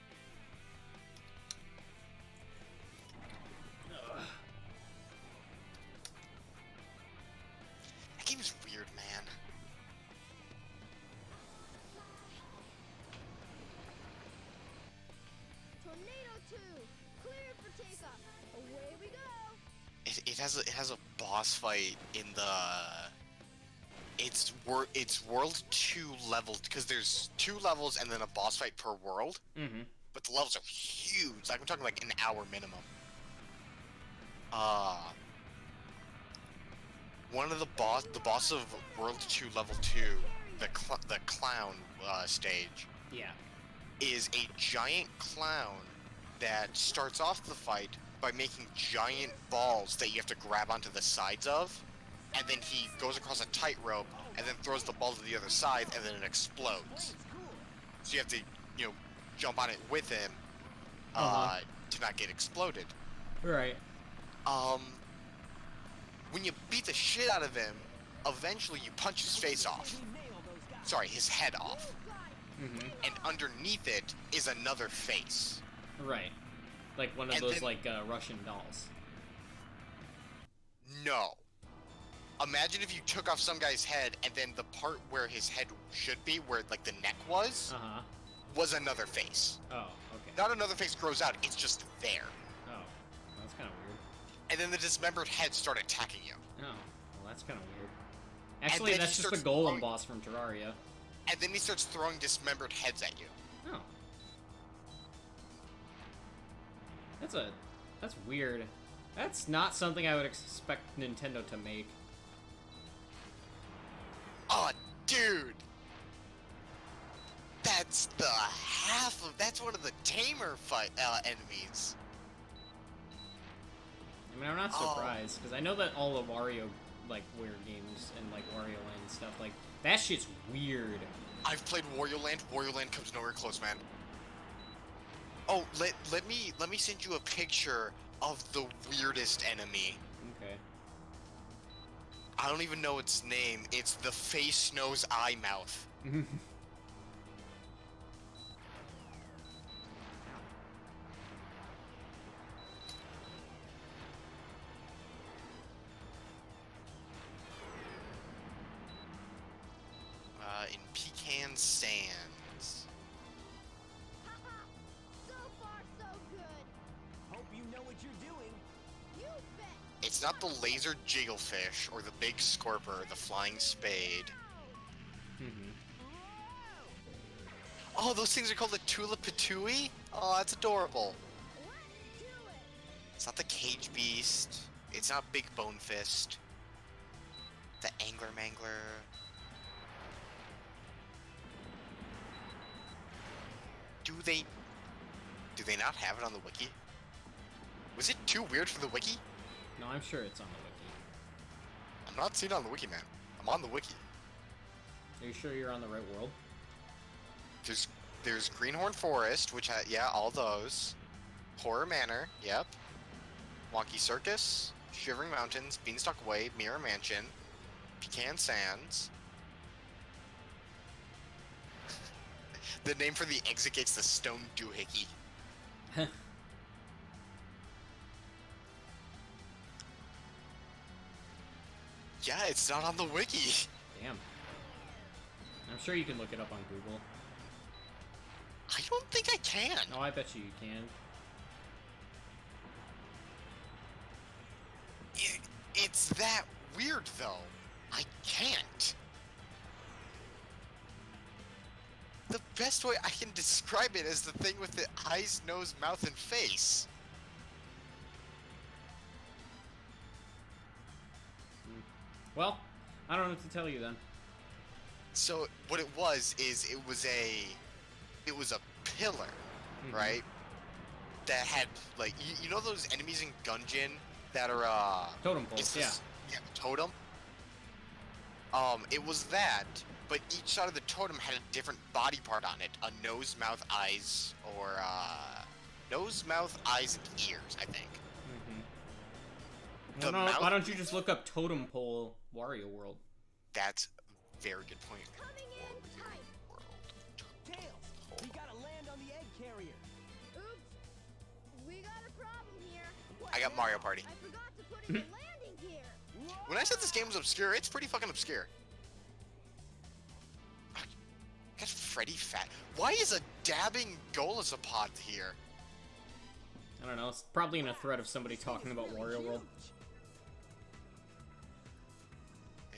That game is weird, man. Tornado 2, clear for takeoff. Away we go. It has a boss fight in the it's world 2 level, because there's 2 levels and then a boss fight per world, Mm-hmm. but the levels are huge. Like, I'm talking like an hour minimum. One of the boss of world 2 level 2, the clown stage, Yeah. is a giant clown that starts off the fight by making giant balls that you have to grab onto the sides of, and then he goes across a tightrope and then throws the ball to the other side, and then it explodes. So you have to, jump on it with him to not get exploded. Right. When you beat the shit out of him, eventually you punch his face off. Sorry, his head off. Mm-hmm. And underneath it is another face. Right. Like one of And those, then- Russian dolls. No. Imagine if you took off some guy's head and then the part where his head should be, where like the neck was Uh-huh. another face. Oh, okay. Not another face grows out, it's just there. Oh, that's kind of weird. And then the dismembered heads start attacking you. Oh, well, that's kind of weird. Actually, then that's he just the starts golem throwing- boss from Terraria. And then he starts throwing dismembered heads at you. Oh. That's weird. That's not something I would expect Nintendo to make. Oh, dude! That's the half of... That's one of the tamer enemies. I mean, I'm not Oh. surprised, because I know that all the Wario, like, weird games and, like, Wario Land and stuff, like, that shit's weird. I've played Wario Land. Wario Land comes nowhere close, man. Oh, let me send you a picture of the weirdest enemy. Okay. I don't even know its name. It's the face, nose, eye, mouth. In Pecan Sands. So far, so good. Hope you know what you're doing. You bet. It's not the laser jigglefish or the big scorper or the flying spade. Oh, those things are called the tulipatui? Oh, that's adorable. Let's do it. It's not the cage beast. It's not Big Bone Fist. The angler mangler. Do they not have it on the wiki? Was it too weird for the wiki? No, I'm sure it's on the wiki. I'm not seeing it on the wiki, man. I'm on the wiki. Are you sure you're on the right world? There's Greenhorn Forest, which yeah, all those. Horror Manor, yep. Wonky Circus, Shivering Mountains, Beanstalk Way, Mirror Mansion, Pecan Sands. The name for the exit gate's the Stone Doohickey. Yeah, it's not on the wiki. Damn. I'm sure you can look it up on Google. I don't think I can. No, I bet you can. It's that weird, though. I can't. The best way I can describe it is the thing with the eyes, nose, mouth, and face. Well, I don't know what to tell you then. So what it was is it was a pillar, right? That had like you know those enemies in Gungeon that are Totem poles, yeah. Yeah, the totem. It was that, but each side of the totem had a different body part on it. A nose, mouth, eyes, or nose, mouth, eyes, and ears, I think. Well, no, why don't you just look up Totem Pole Wario World? That's a very good point. Coming in tight. Tails, we gotta land on the egg carrier. Oops. We got a problem here. I got Mario Party. I forgot to put in the landing gear. When I said this game was obscure, it's pretty fucking obscure. Got Freddy Fat. Why is a dabbing Golisopod here? I don't know, it's probably in a thread of somebody talking about Wario World.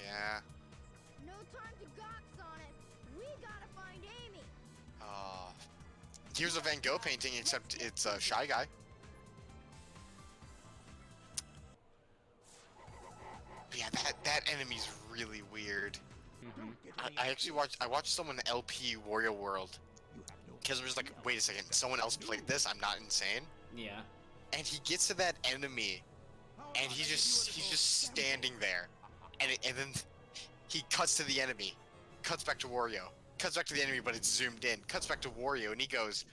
Yeah. No time to gox on it. We gotta find Amy. Here's a Van Gogh painting, except it's a Shy Guy. But yeah, that enemy's really weird. I actually watched someone LP Wario World. Because I was like, wait a second, someone else played this? I'm not insane? Yeah. And he gets to that enemy, and he's just standing there. And then he cuts to the enemy, cuts back to Wario, cuts back to the enemy, but it's zoomed in, cuts back to Wario, and he goes,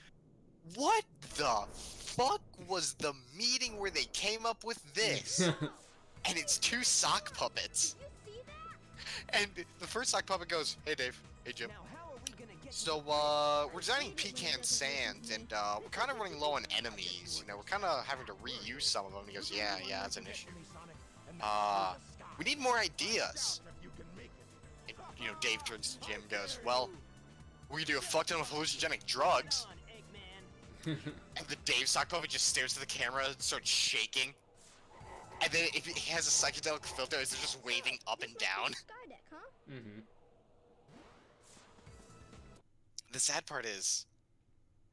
what the fuck was the meeting where they came up with this? And it's two sock puppets. You see that? And the first sock puppet goes, hey Dave, hey Jim. Now how are we gonna get So, we're designing Pecan Sands, and, we're kind of running low on enemies. You know, we're kind of having to reuse some of them. He goes, yeah, that's an issue. We need more ideas. And, you know, Dave turns to Jim and goes, well, we could do a fuck ton of hallucinogenic drugs. on, Eggman? And the Dave sock puppet just stares at the camera and starts shaking. And then if he has a psychedelic filter, it's just waving up and down. Skydeck, huh? The sad part is,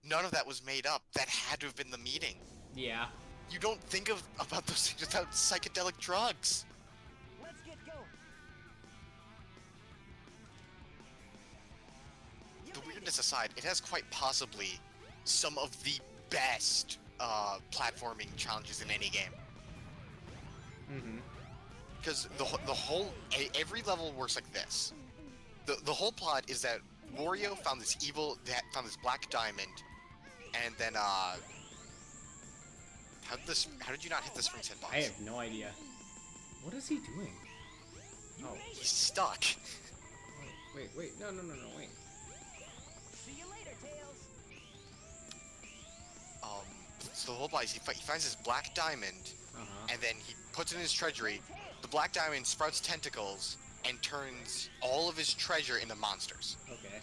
none of that was made up. That had to have been the meeting. Yeah. You don't think about those things without psychedelic drugs. Let's get going. The weirdness aside, it has quite possibly some of the best platforming challenges in any game. Mm-hmm. Because every level works like this. The whole plot is that Wario found this black diamond, and then how did you not hit this from his hitbox? I have no idea. What is he doing? Oh, He's stuck. wait, no, wait. See you later, Tails. So the whole plot is he finds this black diamond, and then he puts it in his treasury. The black diamond sprouts tentacles and turns all of his treasure into monsters. Okay.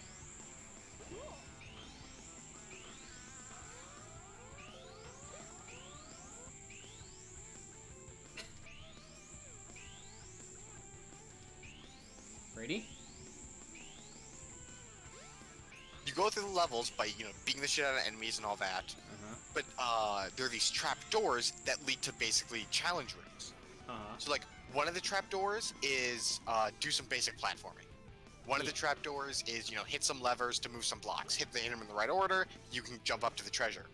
Ready? You go through the levels by, beating the shit out of enemies and all that. But there are these trap doors that lead to basically challenge rooms. So like one of the trap doors is do some basic platforming. One of the trap doors is hit some levers to move some blocks. Hit them in the right order, you can jump up to the treasure.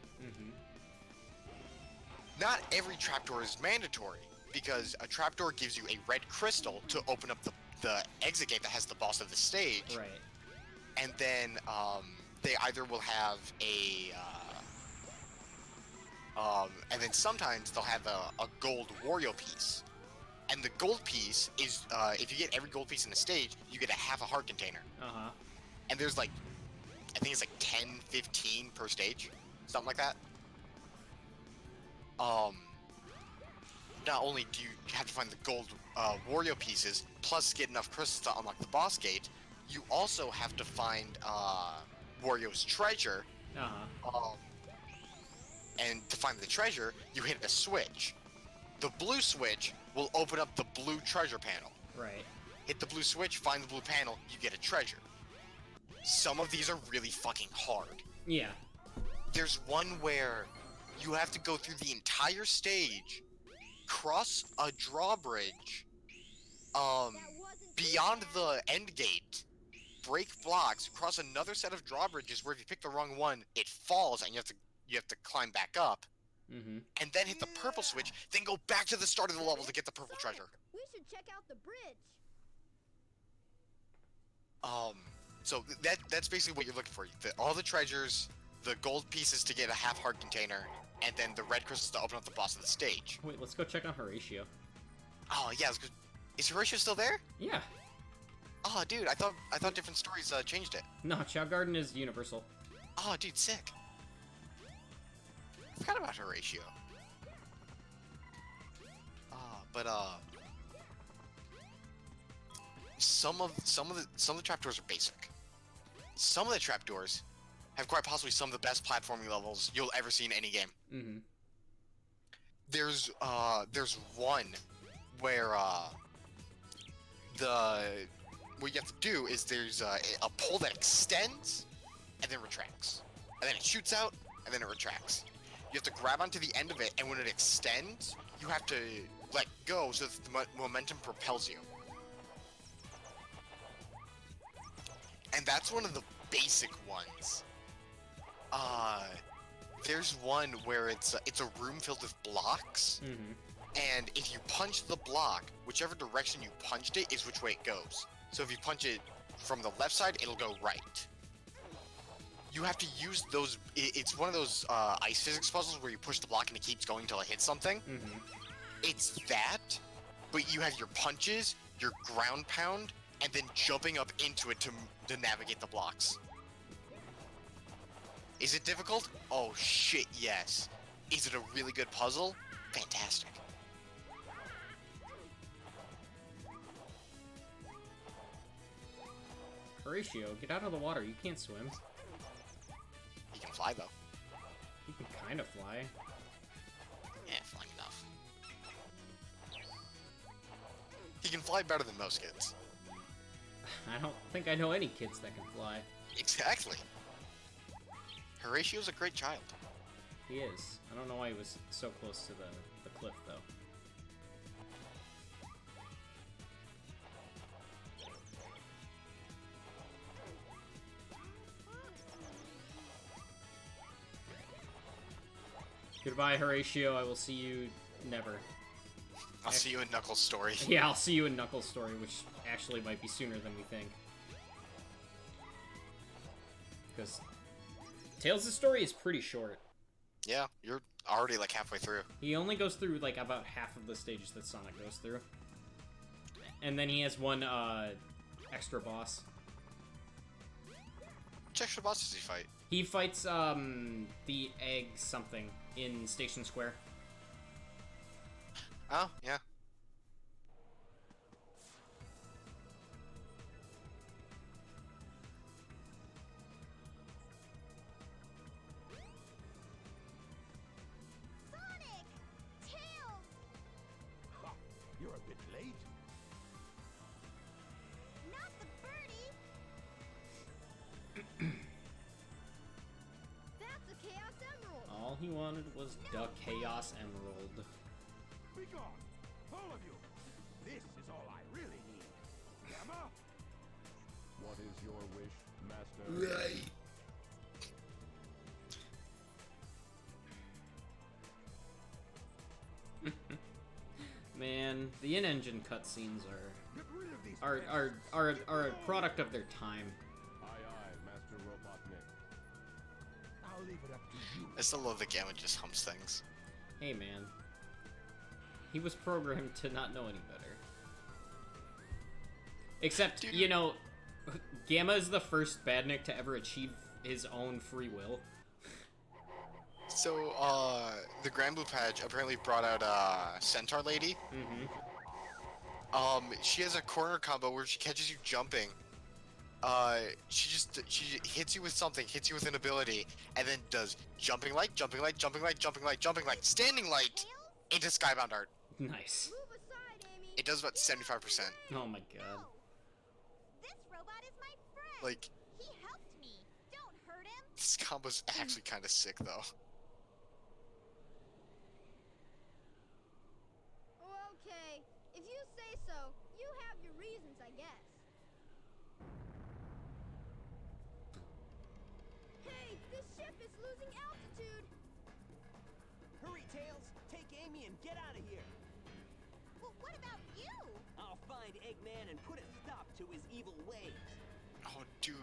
Not every trapdoor is mandatory, because a trapdoor gives you a red crystal to open up the exit gate that has the boss of the stage. Right. And then they either will have and then sometimes they'll have a gold Wario piece. And the gold piece is, if you get every gold piece in the stage, you get a half a heart container. And there's like, I think it's like 10, 15 per stage, something like that. Not only do you have to find the gold Wario pieces, plus get enough crystals to unlock the boss gate, you also have to find Wario's treasure. And to find the treasure, you hit a switch. The blue switch will open up the blue treasure panel. Right. Hit the blue switch, find the blue panel, you get a treasure. Some of these are really fucking hard. Yeah. There's one where you have to go through the entire stage, cross a drawbridge, beyond the end gate, break blocks, cross another set of drawbridges where if you pick the wrong one, it falls and you have to climb back up. And then hit the purple switch, then go back to the start of the level to get the purple treasure. We should check out the bridge. So that's basically what you're looking for. All the treasures, the gold pieces to get a half heart container, and then the red crystals to open up the boss of the stage. Wait, let's go check on Horatio. Oh yeah, is Horatio still there? Yeah. Oh dude, I thought different stories changed it. No, Chow Garden is universal. Oh dude, sick. I forgot about Horatio. Some of the trapdoors are basic. Some of the trapdoors have quite possibly some of the best platforming levels you'll ever see in any game. There's one where what you have to do is there's a pole that extends and then retracts, and then it shoots out and then it retracts. You have to grab onto the end of it, and when it extends, you have to let go so that the momentum propels you. And that's one of the basic ones. There's one where it's a room filled with blocks, and if you punch the block, whichever direction you punched it is which way it goes. So if you punch it from the left side, it'll go right. You have to use those. It's one of those ice physics puzzles where you push the block and it keeps going until it hits something. It's that, but you have your punches, your ground pound, and then jumping up into it to navigate the blocks. Is it difficult? Oh shit, yes. Is it a really good puzzle? Fantastic. Horatio, get out of the water. You can't swim. He can fly though. You can kind of fly. Yeah, flying enough. He can fly better than most kids. I don't think I know any kids that can fly. Exactly. Horatio's a great child. He is. I don't know why he was so close to the cliff, though. Goodbye, Horatio. I will see you never. I'll see you in Knuckles' story. Yeah, I'll see you in Knuckles' story, which actually might be sooner than we think. Because Tails' story is pretty short. Yeah, you're already like halfway through. He only goes through like about half of the stages that Sonic goes through. And then he has one extra boss. Which extra boss does he fight? He fights the egg something in Station Square. Oh, yeah. Sonic! Tails! Ha! You're a bit late. Not the birdie! That's a Chaos Emerald! All he wanted was the Chaos Emerald. Be gone, all of you. This is all I really need. Gamma? What is your wish, Master? Man, the in-engine cutscenes Get rid of these are a product of their time. Aye, aye, Master Robotnik. I'll leave it up to you. I still love that Gamma just humps things. Hey, man. He was programmed to not know any better. Except, Dude. you know, Gamma is the first Badnik to ever achieve his own free will. So, the Grand Blue Patch apparently brought out Centaur Lady. Mm-hmm. She has a corner combo where she catches you jumping. She hits you with something, hits you with an ability, and then does jumping light, jumping light, jumping light, jumping light, jumping light, standing light into Skybound Art. Nice. Move aside, Amy! It does about 75%. Oh my god. This robot is my friend! Like, He helped me! Don't hurt him! this combo's actually kind of sick, though. Okay, if you say so, you have your reasons, I guess. Hey, this ship is losing altitude! Hurry, Tails! Take Amy and get out of here! Well, what about you? I'll find Eggman and put a stop to his evil ways. Oh, dude.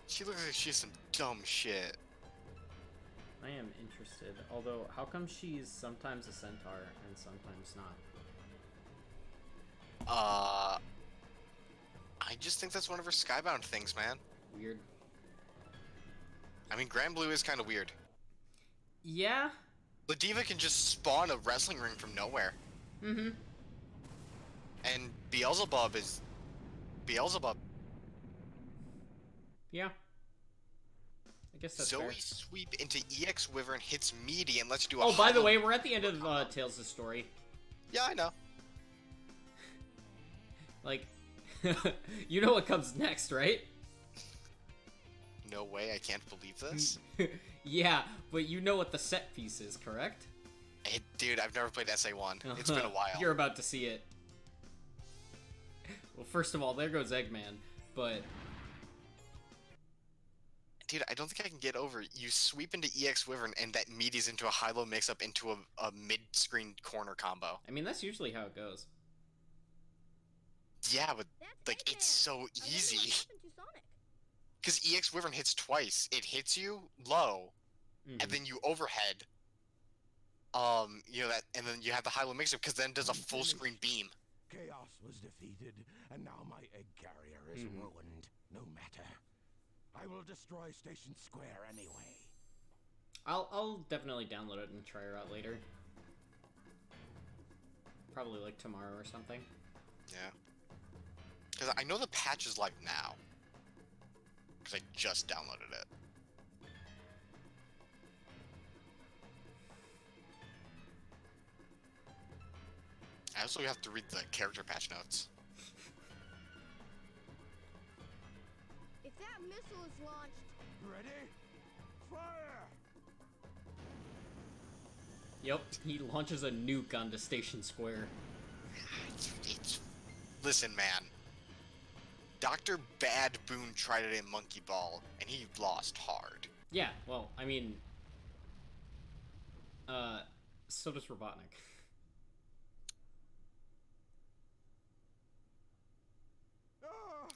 She looks like she's some dumb shit. I am interested. Although, how come she's sometimes a centaur and sometimes not? I just think that's one of her Skybound things, man. Weird. I mean, Grand Blue is kind of weird. Yeah? The diva can just spawn a wrestling ring from nowhere. Mm-hmm. And Beelzebub is... Beelzebub. Yeah. I guess that's Zoe fair. sweep into EX Wyvern hits Meaty and lets you do a Oh, by the hollow- way, we're at the end of Tails' story. Yeah, I know. Like, you know what comes next, right? No way, I can't believe this. Yeah, but you know what the set piece is, correct? Hey, dude, I've never played SA1. It's been a while. You're about to see it. Well, first of all, there goes Eggman, but... Dude, I don't think I can get over it. You sweep into EX Wyvern and that Meaty's into a high-low mix-up into a mid-screen corner combo. I mean, that's usually how it goes. Yeah, but, That's like, Eggman. it's so I wonder what easy. happened to Sonic. Because EX Wyvern hits twice. It hits you low, Mhm. and then you overhead. You know that, and then you have the high-low mix-up, because then it does a full-screen beam. Chaos was defeated, and now my egg carrier is Mhm. ruined. No matter. I will destroy Station Square anyway. I'll definitely download it and try her out later. Probably like tomorrow or something. Yeah. Because I know the patch is live now. Because I just downloaded it. I also have to read the character patch notes. If that missile is launched, Ready? Fire! Yep, he launches a nuke onto Station Square. Listen, man. Dr. Bad Boon tried it in Monkey Ball, and he lost hard. Yeah, well, I mean... so does Robotnik.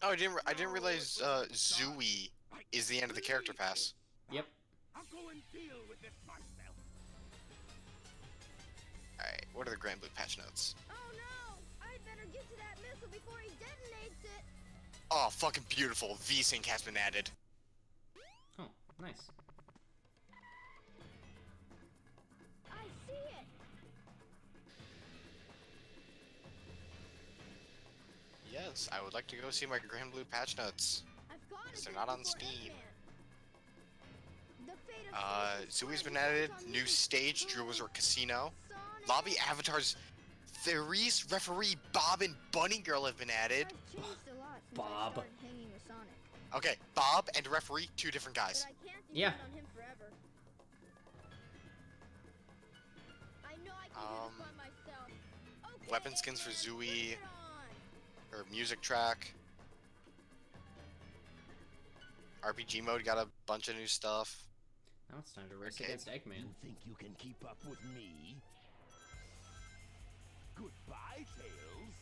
Oh, I didn't realize, Zooey is the end of the character pass. Yep. I'll go and deal with this myself. Alright, what are the Grand Blue patch notes? Oh no! I'd better get to that missile before he detonates it! Oh, fucking beautiful. V-Sync has been added. Oh, nice. I see it! Yes, I would like to go see my Grand Blue patch notes. I've got Yes, it they're not on before Steam. Eggman. The fate of Zooey's been added. New stage, Drew Resort Casino. Lobby avatars, Therese, Referee, Bob, and Bunny Girl have been added. I've changed a lot since Bob. I started hanging with Sonic. Okay, Bob and Referee, two different But guys. I can't Yeah. depend on him forever. I know I can do this by myself. Okay, Weapon skins for Eggman, Zooey. bring it on. Or music track. RPG mode got a bunch of new stuff. Now it's time to race Okay. against Eggman. You think you can keep up with me? Goodbye, Tails.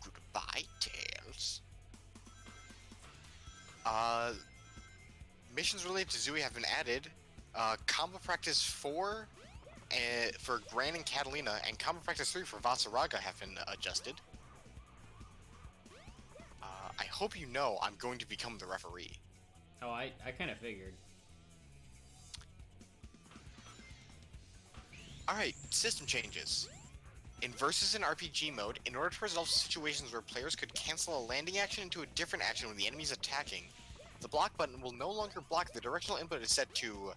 Goodbye, Tails. Missions related to Zooey have been added. Combo Practice 4 for Gran and Catalina, and Combo Practice 3 for Vasaraga have been adjusted. I hope you know I'm going to become the referee. Oh, I kind of figured. Alright, system changes. In Versus and RPG mode, in order to resolve situations where players could cancel a landing action into a different action when the enemy is attacking, the block button will no longer block. The directional input is set to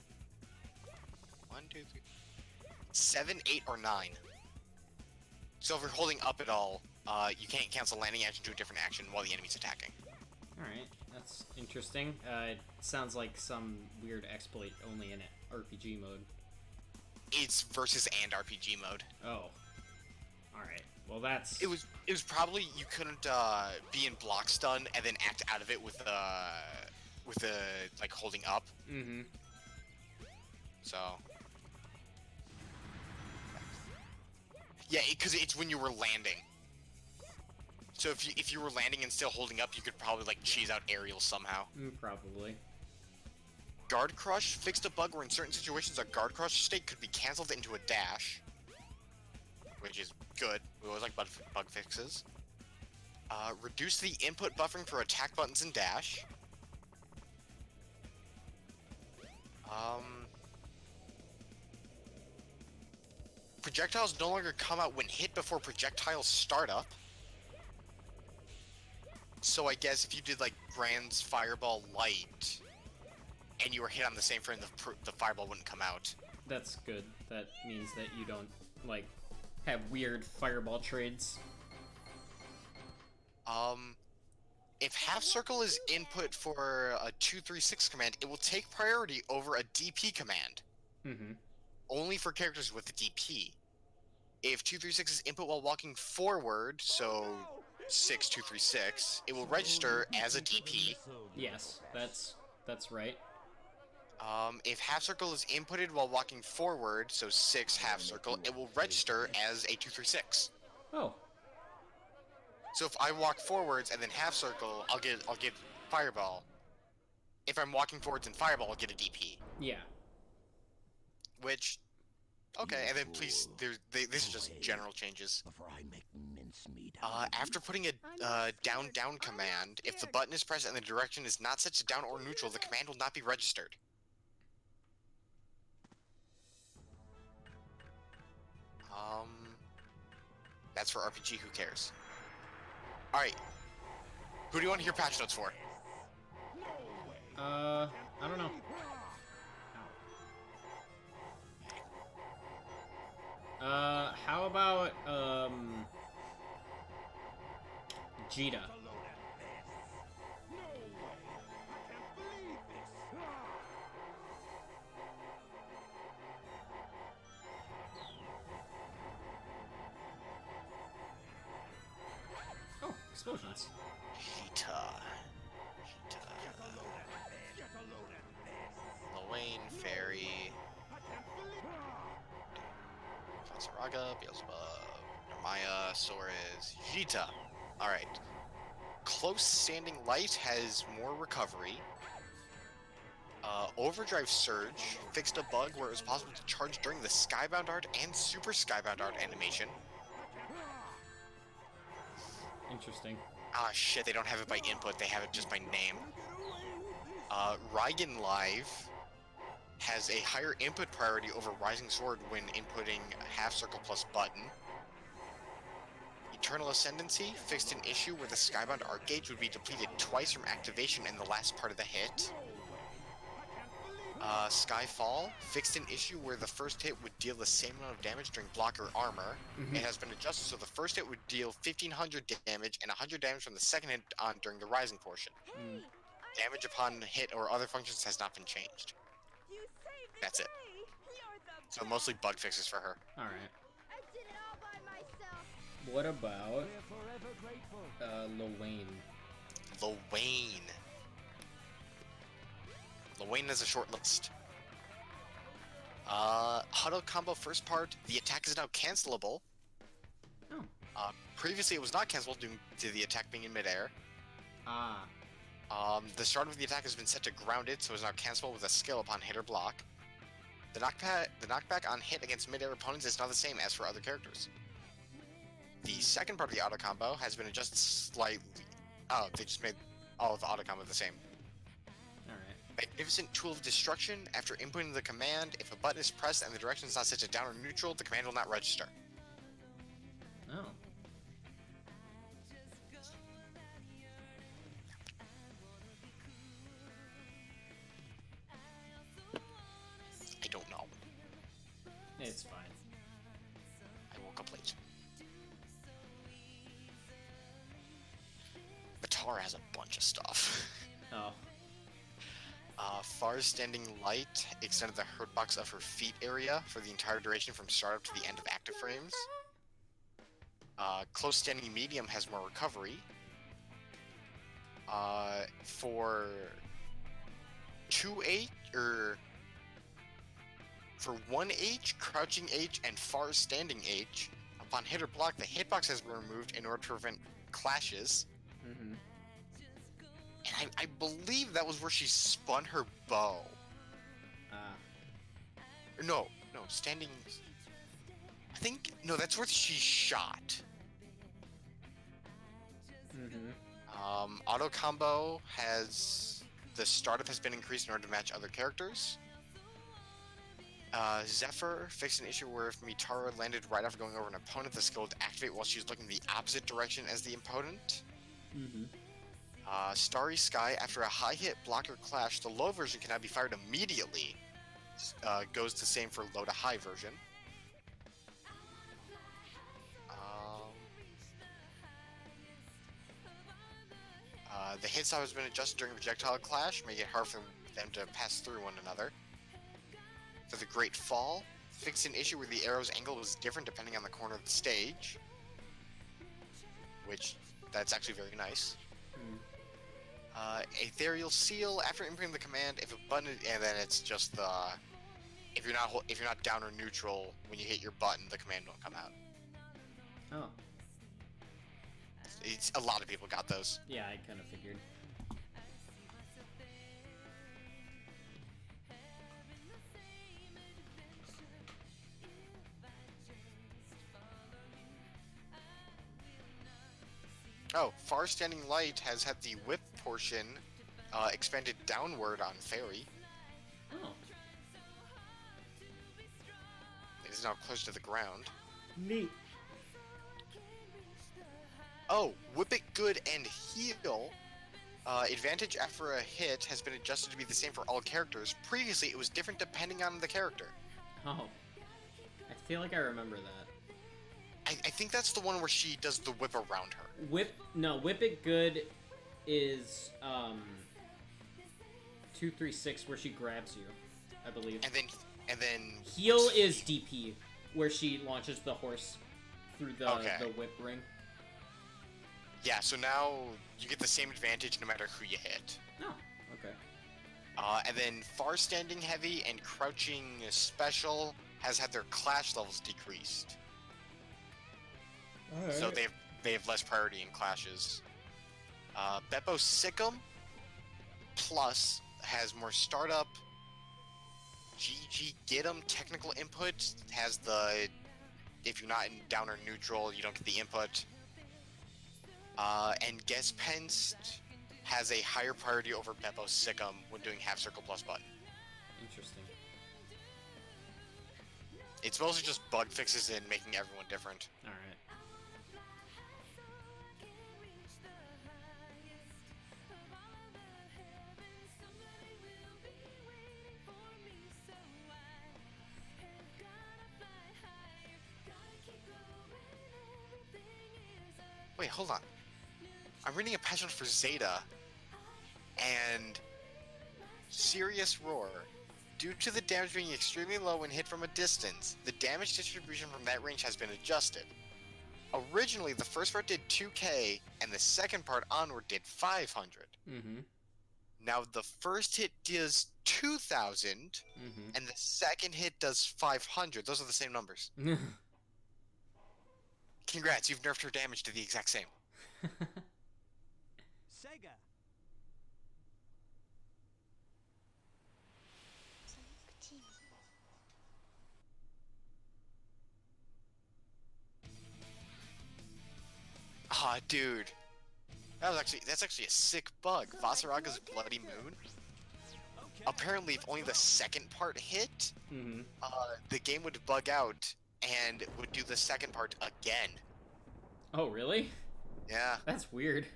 1, 2, 3, 7, 8, or 9. So if you're holding up at all, you can't cancel landing action to a different action while the enemy's attacking. Alright, that's interesting. It sounds like some weird exploit only in RPG mode. It's Versus and RPG mode. Oh. Alright, well that's... It was probably you couldn't be in block stun and then act out of it with like holding up. Mm-hmm. So yeah, because it's when you were landing. So if you were landing and still holding up, you could probably like cheese out aerials somehow. Probably. Guard Crush fixed a bug where in certain situations a Guard Crush state could be cancelled into a dash, which is good. We always like bug fixes. Reduce the input buffering for attack buttons in dash. Projectiles no longer come out when hit before projectile startup. So I guess if you did like Gran's Fireball Light, and you were hit on the same frame, the fireball wouldn't come out. That's good. That means that you don't, like, have weird fireball trades. If half circle is input for a 2-3-6 command, it will take priority over a DP command. Mm-hmm. Only for characters with a DP. If 2-3-6 is input while walking forward, so 6-2-3-6, it will register as a DP. Yes, that's right. If half circle is inputted while walking forward, so 6 half circle, it will register as a 2-3-6. Oh. So if I walk forwards and then half circle, I'll get fireball. If I'm walking forwards and fireball, I'll get a DP. Yeah. Which, okay, and then please, these are just general changes. Before I make mincemeat. After putting a down command, if the button is pressed and the direction is not set to down or neutral, the command will not be registered. That's for RPG, who cares? Alright. Who do you want to hear patch notes for? I don't know. How about, Jita? explosions. Hita. Lil Fairy. Katsuraga, Beelzebub, Maya, Soares, Jita. Alright. Close Standing Light has more recovery. Overdrive Surge fixed a bug where it was possible to charge during the Skybound Art and Super Skybound Art animation. Interesting. Ah shit, they don't have it by input, they have it just by name. Raigen Live has a higher input priority over Rising Sword when inputting half circle plus button. Eternal Ascendancy fixed an issue where the Skybound Art gauge would be depleted twice from activation in the last part of the hit. Skyfall fixed an issue where the first hit would deal the same amount of damage during block or armor. It has been adjusted so the first hit would deal 1500 damage and 100 damage from the second hit on during the rising portion. Damage upon hit or other functions has not been changed. That's it. So mostly bug fixes for her. Alright. I did it all by myself. What about We're forever grateful. Lil Wayne? Lil Wayne. Lil Wayne is a short list. Huddle combo first part, the attack is now cancelable. Oh. Previously it was not cancelable due to the attack being in midair. Ah. The start of the attack has been set to grounded, so it's now cancelable with a skill upon hit or block. The knockback on hit against midair opponents is not the same as for other characters. The second part of the auto combo has been adjusted slightly. Oh, they just made all of the auto combo the same. Alright. Magnificent Tool of Destruction. After inputting the command, if a button is pressed and the direction is not set to down or neutral, the command will not register. Oh. I don't know. It's fine. I woke up late. Matar has a bunch of stuff. Oh. Far Standing Light extended the hurt box of her feet area for the entire duration from startup to the end of active frames. Close Standing Medium has more recovery. For 2H, or for 1H, Crouching H, and Far Standing H, upon hit or block, the hitbox has been removed in order to prevent clashes. Mm-hmm. And I believe that was where she spun her bow. No, standing... I think... No, that's where she shot. Mm-hmm. Auto combo has... The startup has been increased in order to match other characters. Zephyr fixed an issue where if Mitara landed right after going over an opponent, the skill would activate while she was looking the opposite direction as the opponent. Mm-hmm. Starry Sky, after a high hit blocker clash, the low version cannot be fired immediately. Goes the same for low to high version. The hit stop has been adjusted during projectile clash, making it hard for them to pass through one another. For the Great Fall, fixed an issue where the arrow's angle was different depending on the corner of the stage. Which, that's actually very nice. Ethereal Seal, after inputting the command, if a button, and then it's just the... If you're not down or neutral, when you hit your button, the command won't come out. Oh. A lot of people got those. Yeah, I kind of figured. Oh, Far Standing Light has had the whip portion expanded downward on Fairy. Oh. It is now close to the ground. Neat. Oh, Whip It Good and Heal. Advantage after a hit has been adjusted to be the same for all characters. Previously, it was different depending on the character. Oh. I feel like I remember that. I think that's the one where she does the whip around her. Whip It Good is 236 where she grabs you, I believe. And then Heal is DP, where she launches the horse through the whip ring. Yeah, so now you get the same advantage no matter who you hit. Oh, okay. And then far standing heavy and crouching special has had their clash levels decreased. Alright. So they have less priority in clashes. Beppo Sikkim Plus has more startup. GG Get 'em technical input has the if you're not in down or neutral, you don't get the input. And Guess Penst has a higher priority over Beppo Sikkim when doing half circle plus button. Interesting. It's mostly just bug fixes and making everyone different. Alright. Wait, hold on. I'm reading a patch note for Zeta, and Serious Roar. Due to the damage being extremely low when hit from a distance, the damage distribution from that range has been adjusted. Originally, the first part did 2k, and the second part onward did 500. Mm-hmm. Now, the first hit does 2,000, Mm-hmm. and the second hit does 500. Those are the same numbers. Congrats, you've nerfed her damage to the exact same. Sega. Ah, dude. That's actually a sick bug. Vasaraga's Bloody Moon. Okay. Apparently, if only the second part hit, Mm-hmm. the game would bug out and would do the second part again. Oh, really? Yeah. That's weird.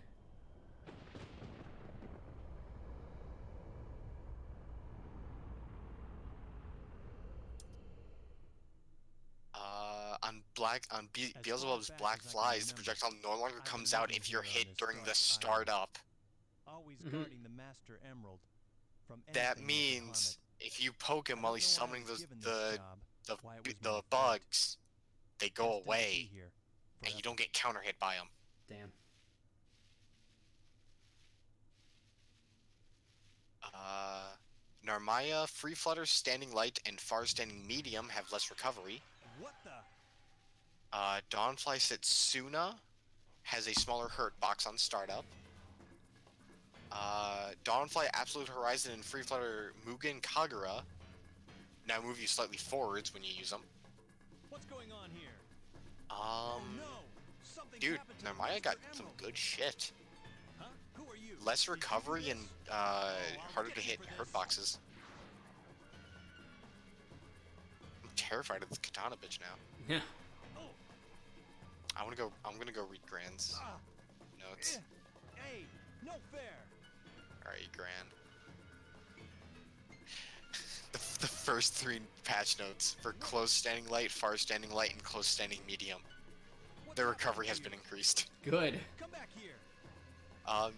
Beelzebub's Black Flies, the projectile no longer comes out if you're hit during the startup. Always Mhm. guarding the Master Emerald from That anything means if you poke him while he's summoning the the bugs, they go away, and you don't get counter hit by them. Damn. Narmaya, Free Flutter, Standing Light, and Far Standing Medium have less recovery. What the? Dawnfly Setsuna has a smaller hurt box on startup. Dawnfly, Absolute Horizon, and Free Flutter Mugen Kagura now move you slightly forwards when you use them. What's going on here? Um, No. Something dude, happened to the Narmaya Master got some Emerald. good shit. Huh? Who are you? Less Did you recovery do and this? harder to hit hurt boxes. I'm terrified of the katana bitch now. Yeah. Oh. I'm gonna go read Gran's Ah. notes. Hey, no fair. Alright, Gran. The first three patch notes for close standing light, far standing light, and close standing medium. What's Their happening recovery to has you? been increased. Good. Come back here. Um,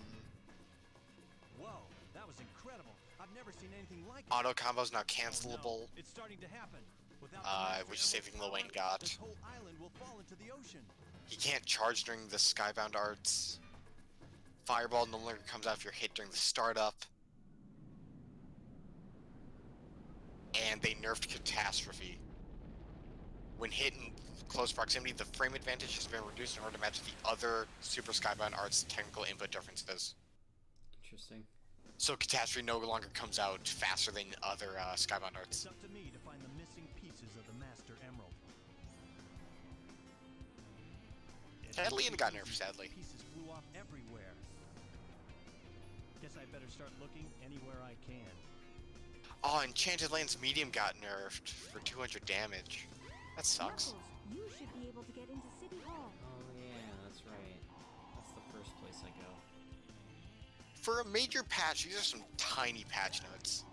Whoa, that was incredible. I've never seen anything like it. auto combos now Oh, cancelable. no. It's starting to happen. Without the Master Which is the same Emerald's thing Lil Wayne power, got. This whole island will fall into the ocean. He can't charge during the Skybound arts. Fireball no longer comes out if you're hit during the startup. And they nerfed Catastrophe. When hit in close proximity, the frame advantage has been reduced in order to match the other Super Skybound arts technical input differences. Interesting. So Catastrophe no longer comes out faster than other Skybound It's arts. up to me to find the missing pieces of the Master Emerald. Sadly, it got nerfed, sadly. Pieces flew off everywhere. Guess I better start looking anywhere I can. Oh, Enchanted Land's medium got nerfed for 200 damage. That sucks. Knuckles, you should be able to get into City Hall. Oh, yeah, that's right. That's the first place I go. For a major patch, these are some tiny patch notes.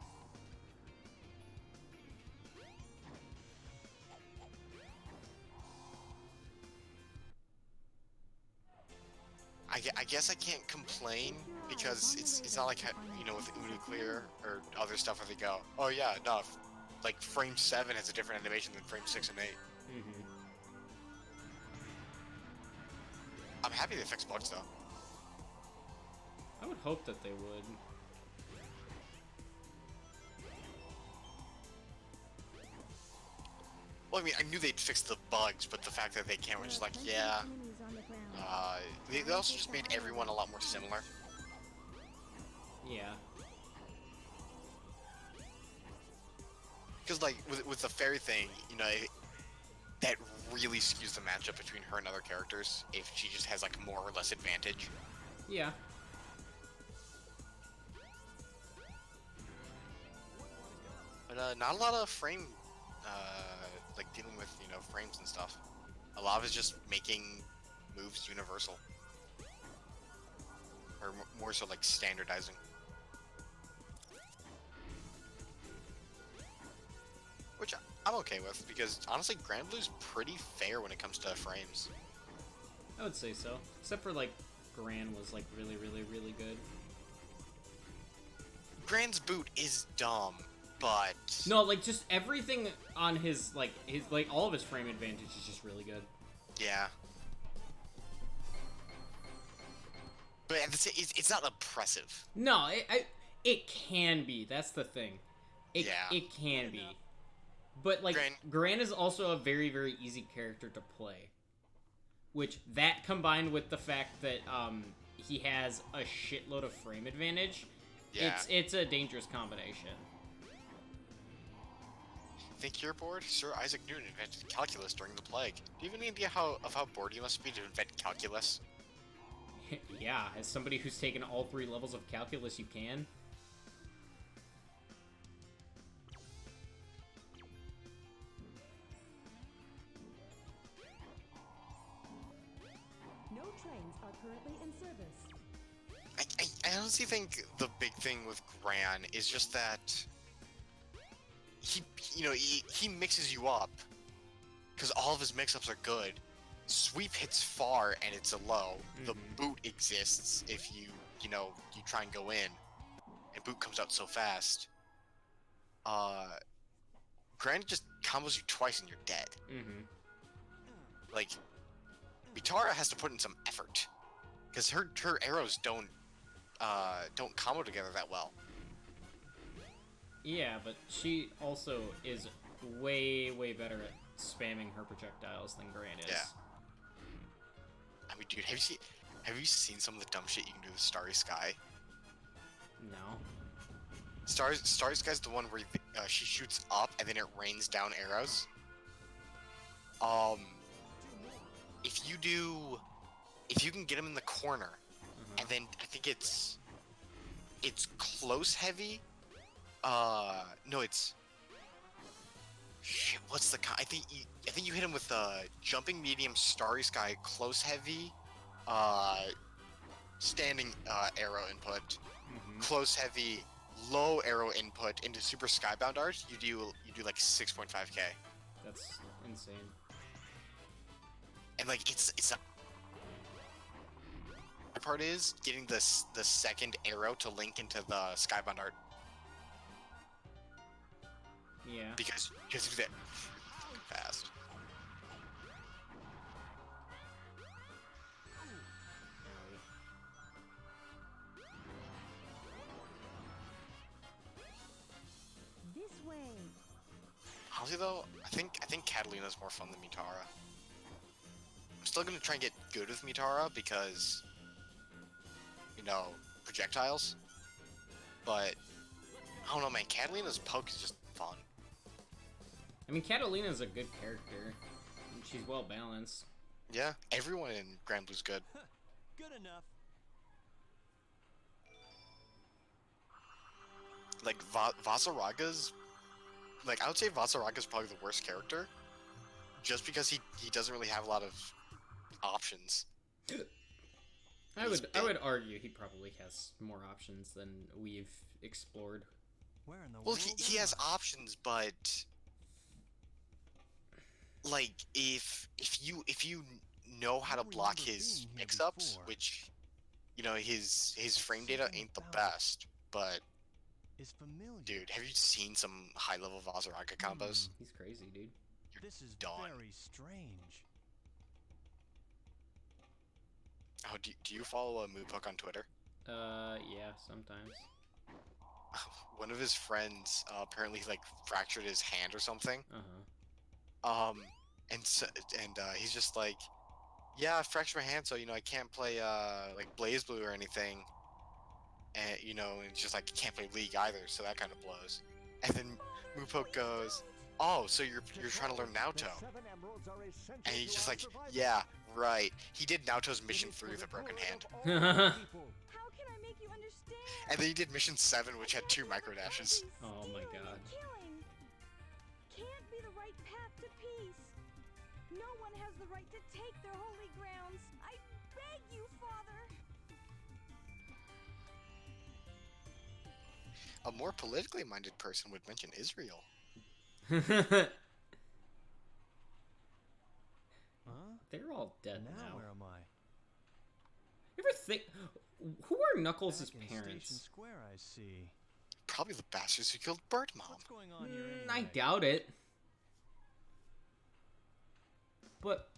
I guess I can't complain because it's not like, you know, with Uno Clear or other stuff where they go, oh yeah, no, like frame 7 has a different animation than frame 6 and 8. Mm-hmm. I'm happy they fixed bugs though. I would hope that they would. Well, I mean, I knew they'd fix the bugs, but the fact that they can't, was just like, yeah. They also just made everyone a lot more similar. Yeah. Because, like, with the fairy thing, you know, that really skews the matchup between her and other characters if she just has, like, more or less advantage. Yeah. But, not a lot of frame, like, dealing with, you know, frames and stuff. A lot of it's just making moves universal. Or more so, like, standardizing. Which I'm okay with, because honestly, Grand Blue's pretty fair when it comes to frames. I would say so. Except for, like, Gran was, like, really, really, really good. Gran's boot is dumb, but... No, like, just everything on his, like, all of his frame advantage is just really good. Yeah. But it's not impressive. No, it can be. That's the thing. It can be. But, like, Gran is also a very, very easy character to play. Which, that combined with the fact that, he has a shitload of frame advantage, it's a dangerous combination. Think you're bored? Sir Isaac Newton invented calculus during the plague. Do you have any idea of how bored you must be to invent calculus? Yeah, as somebody who's taken all 3 levels of calculus, you can. No trains are currently in service. I honestly think the big thing with Gran is just that he mixes you up because all of his mix-ups are good. Sweep hits far and it's a low. The boot exists if you try and go in, and boot comes out so fast. Gran just combos you twice and you're dead. Like, Mitara has to put in some effort because her arrows don't combo together that well. Yeah, but she also is way, way better at spamming her projectiles than Gran is. Yeah. I mean, dude, have you seen some of the dumb shit you can do with Starry Sky? No. Starry Sky's the one where she shoots up and then it rains down arrows. If you can get him in the corner, and then I think it's close heavy. No, it's shit. What's the I think you hit him with jumping medium, Starry Sky, close heavy, standing arrow input, close heavy, low arrow input into super skybound art. You do like 6.5k. That's insane. And like it's a the part is getting the second arrow to link into the skybound art. Yeah. Because you have to do that fast. This way. Honestly though, I think Catalina's more fun than Mitara. I'm still gonna try and get good with Mitara because, projectiles. But I don't know, man. Catalina's poke is just fun. I mean, Catalina's a good character. And she's well balanced. Yeah, everyone in Grand Blue's good. Good enough. Like Vasaraga's, like I would say Vasaraga's probably the worst character, just because he doesn't really have a lot of options. I would argue he probably has more options than we've explored. Where in the Well, world he has options, but like if you know how to block his mix-ups, which his frame data ain't the best, but is familiar. dude, have you seen some high-level Vasaraga combos? He's crazy, dude. This is done. very strange. Oh, do you follow Moopuk on Twitter? Yeah, sometimes. One of his friends apparently like fractured his hand or something. He's just like, yeah, I fractured my hand, so I can't play like Blaze Blue or anything. And and it's just like I can't play League either, so that kind of blows. And then Mupo goes, "Oh, so you're trying to learn Naoto?" And he's just like, "Yeah, right." He did Naoto's mission 3 with a broken hand, How can I make you understand? and then he did mission 7, which had 2 micro dashes. Oh my god. Killing can't be the right path to peace. No one has the right to take their holy grounds. I beg you, Father. A more politically minded person would mention Israel. They're all dead Now now. where am I? You ever think, who are Knuckles' Back in parents? Station Square, I see. Probably the bastards who killed Bird Mom. What's going on here I anyway? doubt it. But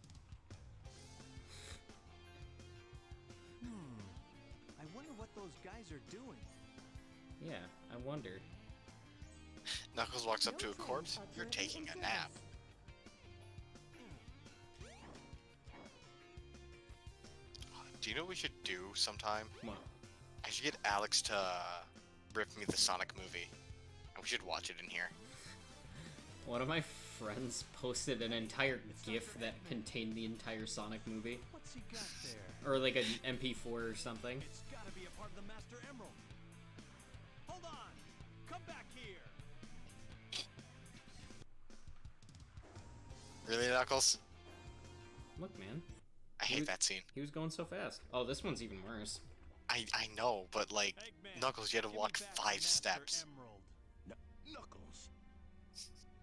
I wonder what those guys are doing. yeah, I wonder. Knuckles walks up to a corpse. You're taking a nap. Do you know what we should do sometime? Well, I should get Alex to rip me the Sonic movie. And we should watch it in here. one of my friends posted an entire GIF that contained the entire Sonic movie, What's he got there? or like an MP4 or something. It's gotta be a part of the Master Emerald. Hold on! Come back here! Really, Knuckles? Look, man, I hate that scene. he was going so fast. Oh, this one's even worse. I know, but like, Eggman, Knuckles, you had to give me walk back the 5 Master steps. Emerald. Knuckles.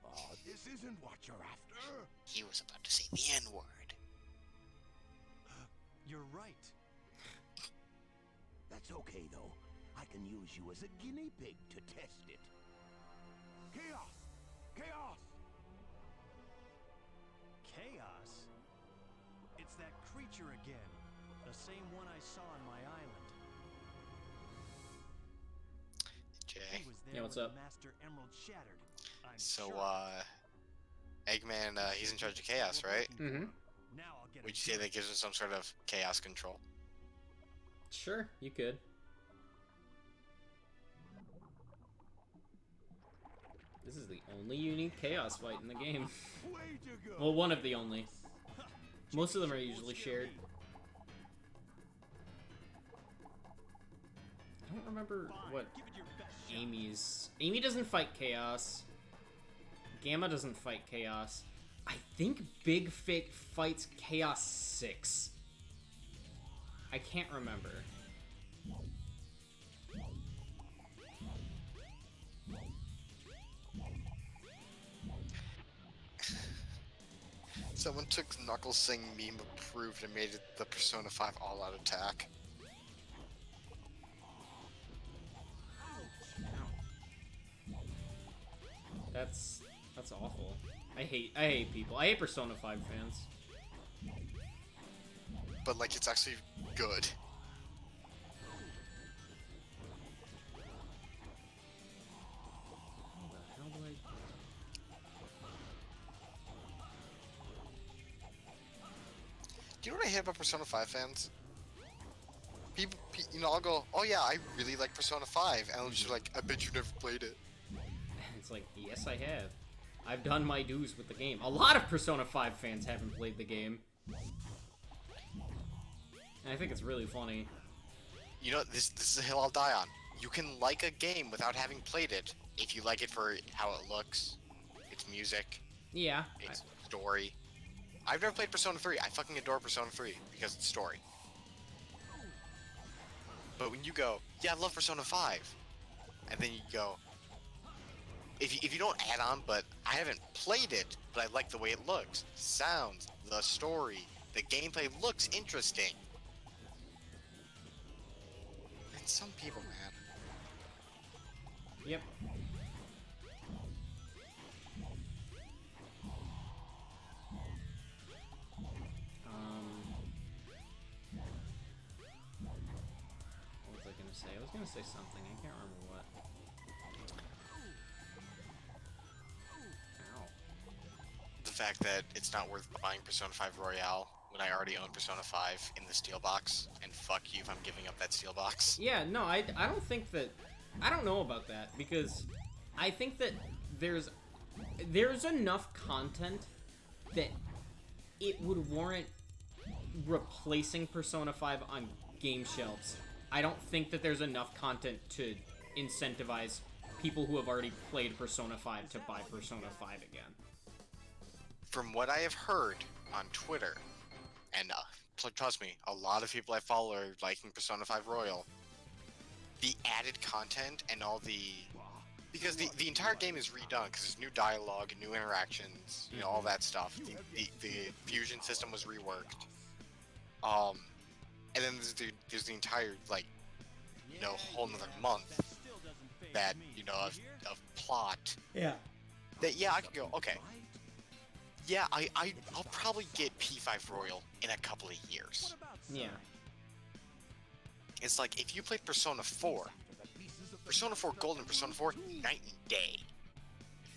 Oh, this isn't what you're after. He was about to say the N-word. You're right. That's okay, though. I can use you as a guinea pig to test it. Chaos! Chaos! Chaos? It's that creature again. The same one I saw on my island. Jay. He was there Yeah, what's when up? the Master Emerald shattered. I'm So, sure. Eggman, he's in charge of Chaos, right? Mm-hmm. Now I'll get Would you say that gives him some sort of Chaos control? Sure, you could. This is the only unique Chaos fight in the game. Way to go! Well, one of the only. Most of them are usually shared. I don't remember what Give it your best shot. Amy's... Amy doesn't fight Chaos. Gamma doesn't fight Chaos. I think Big Fake fights Chaos 6. I can't remember. Someone took Knuckles saying meme approved and made it the Persona 5 all-out attack. That's awful. I hate people. I hate Persona 5 fans. But, like, it's actually good. How the hell do I... Do you know what I hate about Persona 5 fans? People, I'll go, oh yeah, I really like Persona 5, and I'll just be like, I bet you've never played it. It's like, yes, I have. I've done my dues with the game. A lot of Persona 5 fans haven't played the game. And I think it's really funny. You know, this is a hill I'll die on. You can like a game without having played it, if you like it for how it looks, its music, Yeah. its story. I've never played Persona 3. I fucking adore Persona 3 because it's story. But when you go, yeah, I love Persona 5, and then you go, if you don't add on, but I haven't played it, but I like the way it looks, sounds, the story, the gameplay looks interesting. And some people, man. Yep. What was I say? I was gonna say something. I can't remember what. Ow. The fact that it's not worth buying Persona 5 Royale when I already own Persona 5 in the steel box, and fuck you if I'm giving up that steel box. Yeah, no, I don't think that... I don't know about that, because I think that there's enough content that it would warrant replacing Persona 5 on game shelves. I don't think that there's enough content to incentivize people who have already played Persona 5 to buy Persona 5 again. From what I have heard on Twitter, and trust me, a lot of people I follow are liking Persona 5 Royal, the added content and all the... Because the entire game is redone, because there's new dialogue and new interactions, you know, all that stuff. The fusion system was reworked. And then there's the entire, like, you know, whole nother month that, you know, of plot. Yeah. That, yeah, I could go, okay. Yeah, I'll probably get P5 Royal in a couple of years. Yeah. It's like, if you played Persona 4 Gold and Persona 4, night and day.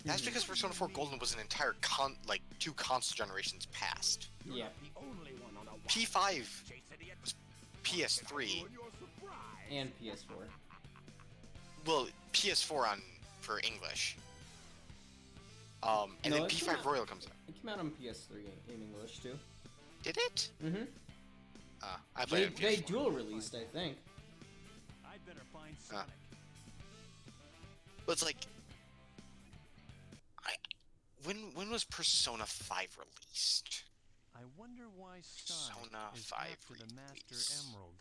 That's because Persona 4 Golden was an entire, two console generations past. Yeah. P5 was PS3. And PS4. Well, PS4 for English. And No, then it came P5 out- Royal comes out. It came out on PS3 in English, too. Did it? Mm-hmm. I played it on They PS4. dual released, I think. I'd better find Sonic. But it's like, when was Persona 5 released? I wonder why Sonic Persona is 5 after the Master release. Emerald.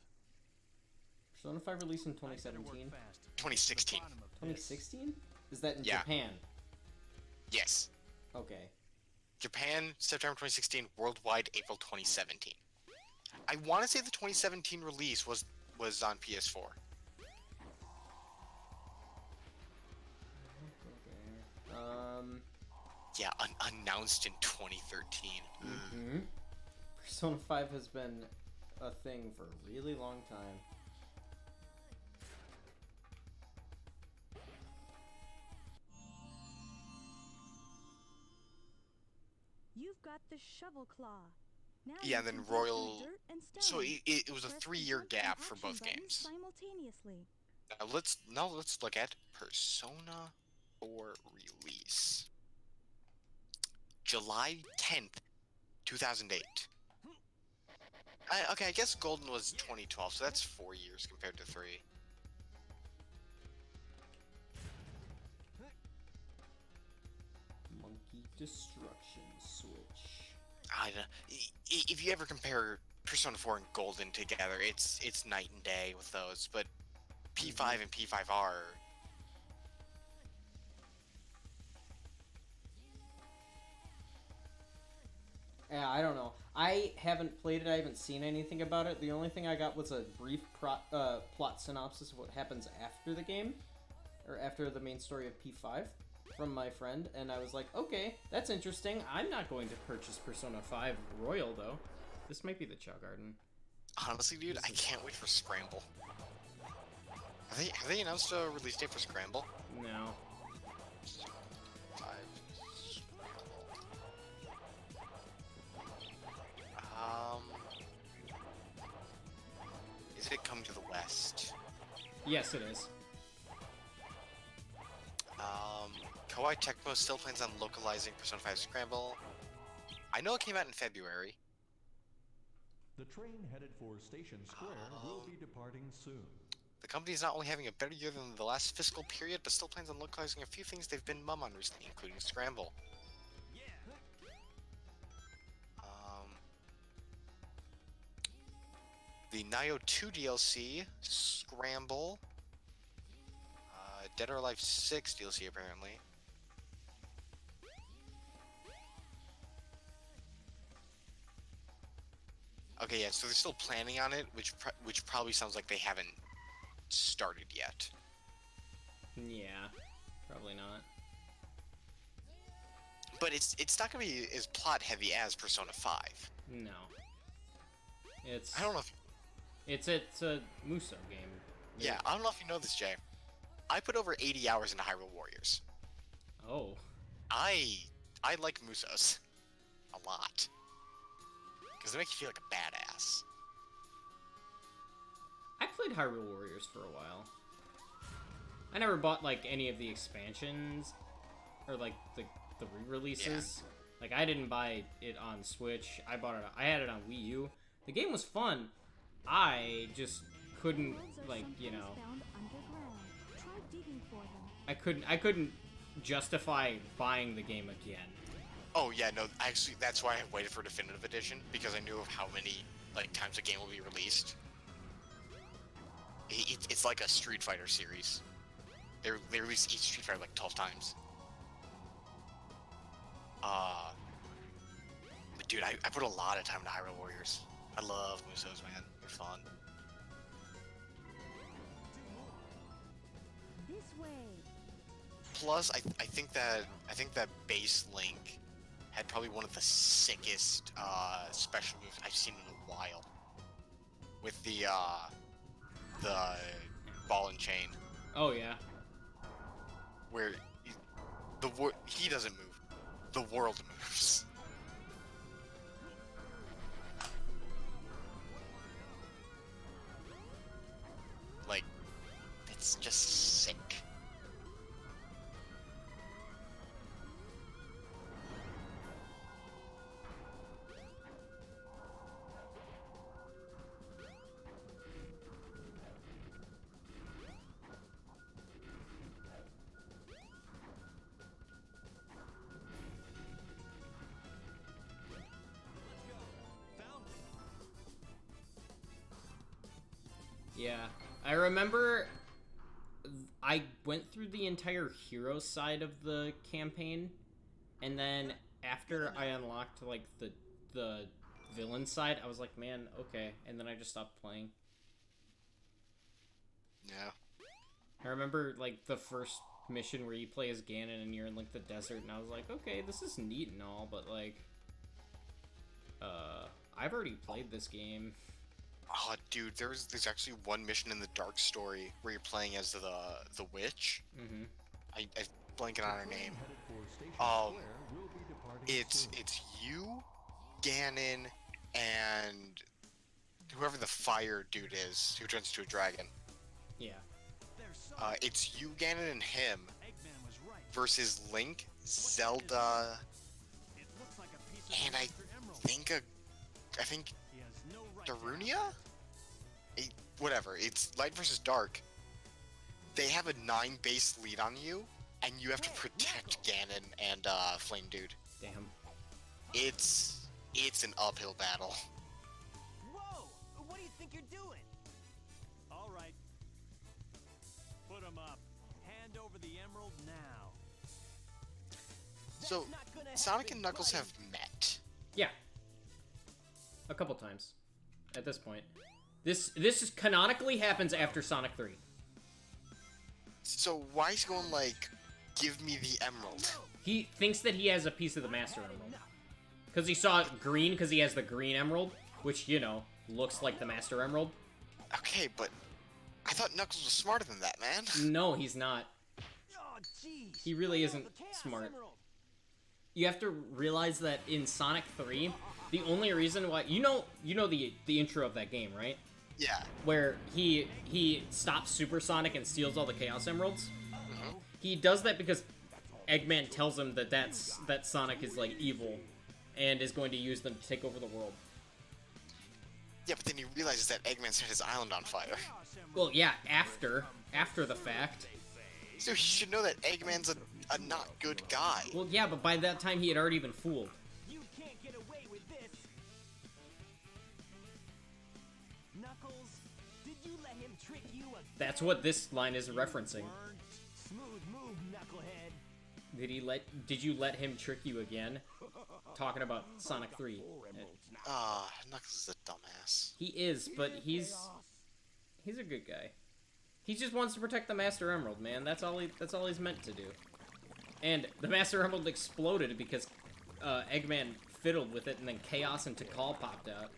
Persona 5 released in I'd better 2017. work fast. 2016. The bottom of this. 2016? Is that in Yeah. Japan? Yes. Okay. Japan, September 2016. Worldwide, April 2017. I want to say the 2017 release was on PS4. Okay. Yeah, announced in 2013. Mm-hmm. Persona 5 has been a thing for a really long time. You've got the shovel claw. Now Yeah, you then can dig through Royal- dirt and So stone. it was a Press the 3-year jump and gap for action both buttons games. simultaneously. Now let's look at Persona 4 release. July 10th, 2008. Okay, I guess Golden was 2012, so that's 4 years compared to 3. Monkey Destruction Switch. I don't. If you ever compare Persona 4 and Golden together, it's night and day with those. But P5 and P5R. Yeah, I don't know. I haven't played it. I haven't seen anything about it. The only thing I got was a brief plot synopsis of what happens after the game, or after the main story of P5, from my friend, and I was like, okay, that's interesting. I'm not going to purchase Persona 5 Royal, though. This might be the Chow Garden. Honestly, dude, I can't wait for Scramble. Have they announced a release date for Scramble? No. 5. Is it coming to the West? Yes, it is. Koei Tecmo still plans on localizing Persona 5 Scramble. I know it came out in February. The train headed for Station Square will be departing soon. The company is not only having a better year than the last fiscal period, but still plans on localizing a few things they've been mum on recently, including Scramble. The Nioh 2 DLC, Scramble, Dead or Alive 6 DLC apparently. Okay, yeah, so they're still planning on it, which probably sounds like they haven't started yet. Yeah, probably not. But it's not gonna be as plot heavy as Persona 5. No. It's I don't know if it's a Musou game, Yeah, I don't know if you know this, Jay. I put over 80 hours into Hyrule Warriors. Oh. I like Musos a lot. Because they make you feel like a badass. I played Hyrule Warriors for a while. I never bought, like, any of the expansions. Or, like, the re-releases. Yeah. Like, I didn't buy it on Switch. I had it on Wii U. The game was fun. I just couldn't, like, you know... Found underground. Try digging for them. I couldn't justify buying the game again. Oh yeah, no, actually, that's why I waited for Definitive Edition, because I knew of how many, like, times the game will be released. It's like a Street Fighter series. They release each Street Fighter like 12 times. But dude, I put a lot of time into Hyrule Warriors. I love Musos, man. They're fun. This way. Plus, I think that base Link had probably one of the sickest special moves I've seen in a while. With the ball and chain, Oh, yeah. where he doesn't move, the world moves. Like, it's just sick. Yeah. I remember I went through the entire hero side of the campaign, and then after I unlocked, like, the villain side, I was like, man, okay, and then I just stopped playing. Yeah. I remember, like, the first mission where you play as Ganon and you're in, like, the desert, and I was like, okay, this is neat and all, but, like, I've already played this game. Oh, dude, there's actually one mission in the Dark Story where you're playing as the witch. Mm-hmm. I'm blanking on her name. It's you, Ganon, and whoever the fire dude is who turns into a dragon. Yeah. It's you, Ganon, and him Eggman was right. versus Link, Zelda, It looks like a piece of and I Master Emerald. think He has no right to Darunia? Whatever, it's Light versus Dark. They have a 9 base lead on you, and you have to protect Ganon and Flame Dude. Damn. It's an uphill battle. Whoa! What do you think you're doing? All right. Put him up. Hand over the emerald now. So, Sonic and Knuckles have met. Yeah. A couple times. At this point. This is canonically happens after Sonic 3. So why is he going like, give me the emerald? He thinks that he has a piece of the Master Emerald. Because he saw green, because he has the green emerald, which, you know, looks like the Master Emerald. Okay, but I thought Knuckles was smarter than that, man. No, he's not. Oh, jeez. He really isn't The Chaos smart. Emerald. You have to realize that in Sonic 3, the only reason why... You know the intro of that game, right? Yeah. Where he stops Super Sonic and steals all the Chaos Emeralds. Mhm. He does that because Eggman tells him that Sonic is, like, evil and is going to use them to take over the world. Yeah, but then he realizes that Eggman set his island on fire. Well, yeah, after the fact. So he should know that Eggman's a not good guy. Well, yeah, but by that time he had already been fooled. You can't get away with this. Knuckles, did you let him trick you again? That's what this line is referencing. Weren't. Smooth move, knucklehead. Did you let him trick you again? Talking about Sonic 3. Knuckles is a dumbass. He is, but he's a good guy. He just wants to protect the Master Emerald, man. That's all he's meant to do. And the Master Emerald exploded because Eggman fiddled with it, and then Chaos and Tikal popped out.